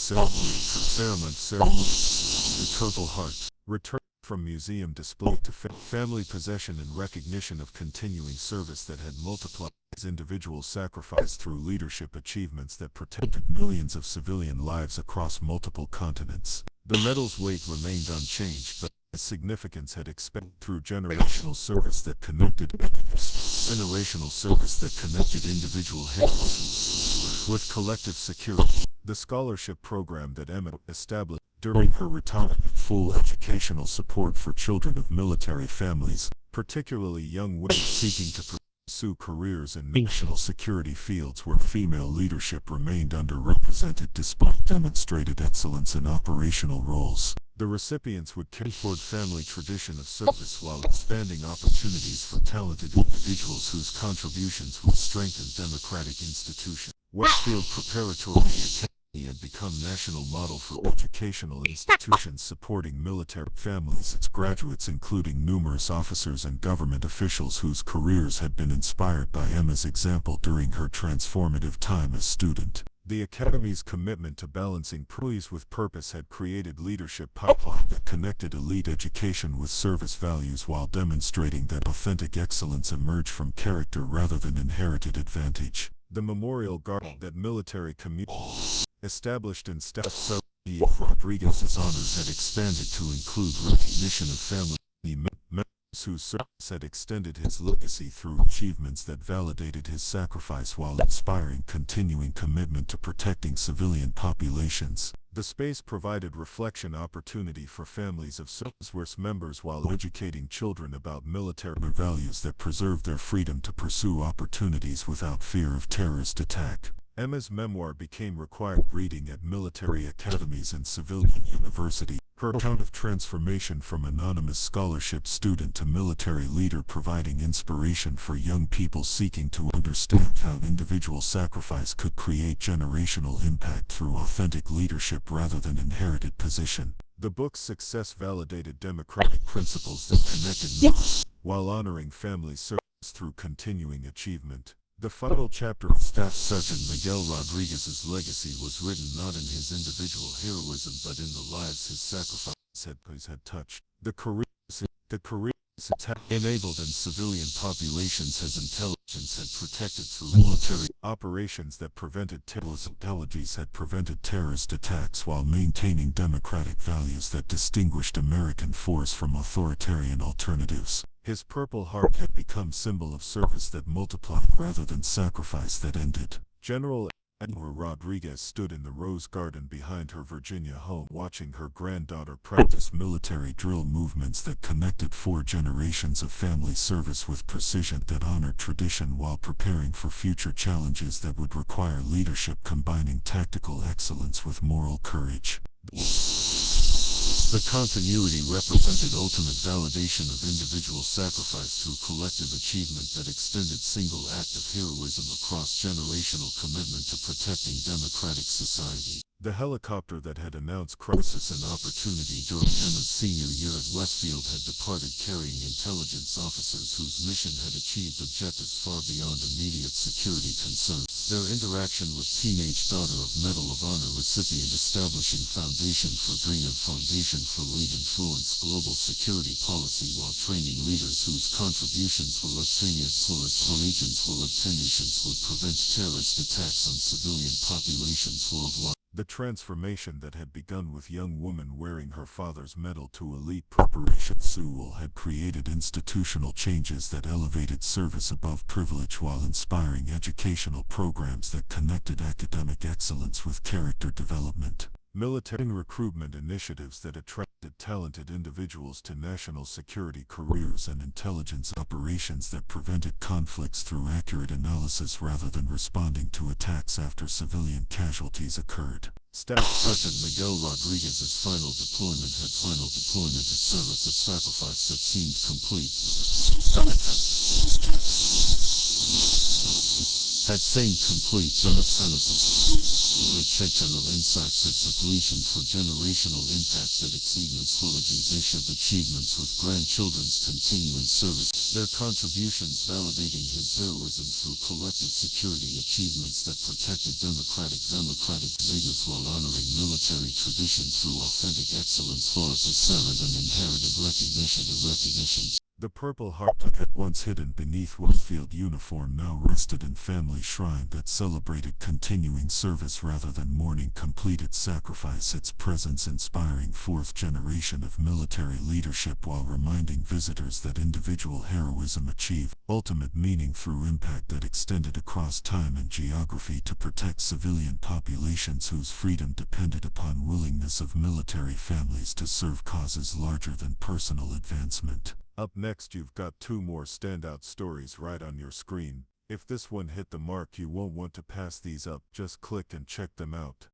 the Purple Heart, returned from museum display to family possession in recognition of continuing service that had multiplied his individual sacrifice through leadership achievements that protected millions of civilian lives across multiple continents. The medal's weight remained unchanged, but significance had expanded through generational service that connected individual heroes with collective security. The scholarship program that Emma established during her retirement, full educational support for children of military families, particularly young women seeking to pursue careers in national security fields where female leadership remained underrepresented despite demonstrated excellence in operational roles. The recipients would carry forward family tradition of service while expanding opportunities for talented individuals whose contributions would strengthen democratic institutions. Westfield Preparatory Academy had become national model for educational institutions supporting military families, its graduates including numerous officers and government officials whose careers had been inspired by Emma's example during her transformative time as student. The Academy's commitment to balancing praise with purpose had created leadership pipeline that connected elite education with service values while demonstrating that authentic excellence emerged from character rather than inherited advantage. The memorial garden that military communities established in Staff Sergeant Miguel Rodriguez's honors had expanded to include recognition of family members whose service had extended his legacy through achievements that validated his sacrifice while inspiring continuing commitment to protecting civilian populations. The space provided reflection opportunity for families of service members while educating children about military values that preserve their freedom to pursue opportunities without fear of terrorist attack. Emma's memoir became required reading at military academies and civilian universities. Her account of transformation from anonymous scholarship student to military leader providing inspiration for young people seeking to understand how individual sacrifice could create generational impact through authentic leadership rather than inherited position. The book's success validated democratic principles that connected while honoring family service through continuing achievement. The final chapter of Staff Sergeant Miguel Rodriguez's legacy was written not in his individual heroism but in the lives his sacrifice had touched. The careers enabled in civilian populations his intelligence had protected through military operations that prevented terrorism. Intelligence had prevented terrorist attacks while maintaining democratic values that distinguished American force from authoritarian alternatives. His Purple Heart had become symbol of service that multiplied rather than sacrifice that ended. General Emma Rodriguez stood in the Rose Garden behind her Virginia home watching her granddaughter practice military drill movements that connected 4 generations of family service with precision that honored tradition while preparing for future challenges that would require leadership combining tactical excellence with moral courage. The continuity represented ultimate validation of individual sacrifice through collective achievement that extended single act of heroism across generational commitment to protecting democratic society. The helicopter that had announced crisis and opportunity during Emma's senior year at Westfield had departed carrying intelligence officers whose mission had achieved objectives far beyond immediate security concerns. Their interaction with teenage daughter of Medal of Honor recipient establishing foundation for lead influence global security policy while training leaders whose contributions will prevent terrorist attacks on civilian populations worldwide. The transformation that had begun with young woman wearing her father's medal to elite preparation school had created institutional changes that elevated service above privilege while inspiring educational programs that connected academic excellence with character development. Military recruitment initiatives that attracted talented individuals to national security careers and intelligence operations that prevented conflicts through accurate analysis rather than responding to attacks after civilian casualties occurred. Staff Sergeant Miguel Rodriguez's final deployment had service a sacrifice that seemed complete. Exceptional insights that solution for generational impact that exceeded his achievements with grandchildren's continuing service. Their contributions validating his heroism through collective security achievements that protected democratic leaders while honoring military tradition through authentic excellence far beyond an inherited recognition. The Purple Heart that once hidden beneath Westfield uniform now rested in family shrine that celebrated continuing service rather than mourning completed sacrifice, its presence inspiring fourth generation of military leadership while reminding visitors that individual heroism achieved ultimate meaning through impact that extended across time and geography to protect civilian populations whose freedom depended upon willingness of military families to serve causes larger than personal advancement. Up next, you've got two more standout stories right on your screen. If this one hit the mark, you won't want to pass these up. Just click and check them out.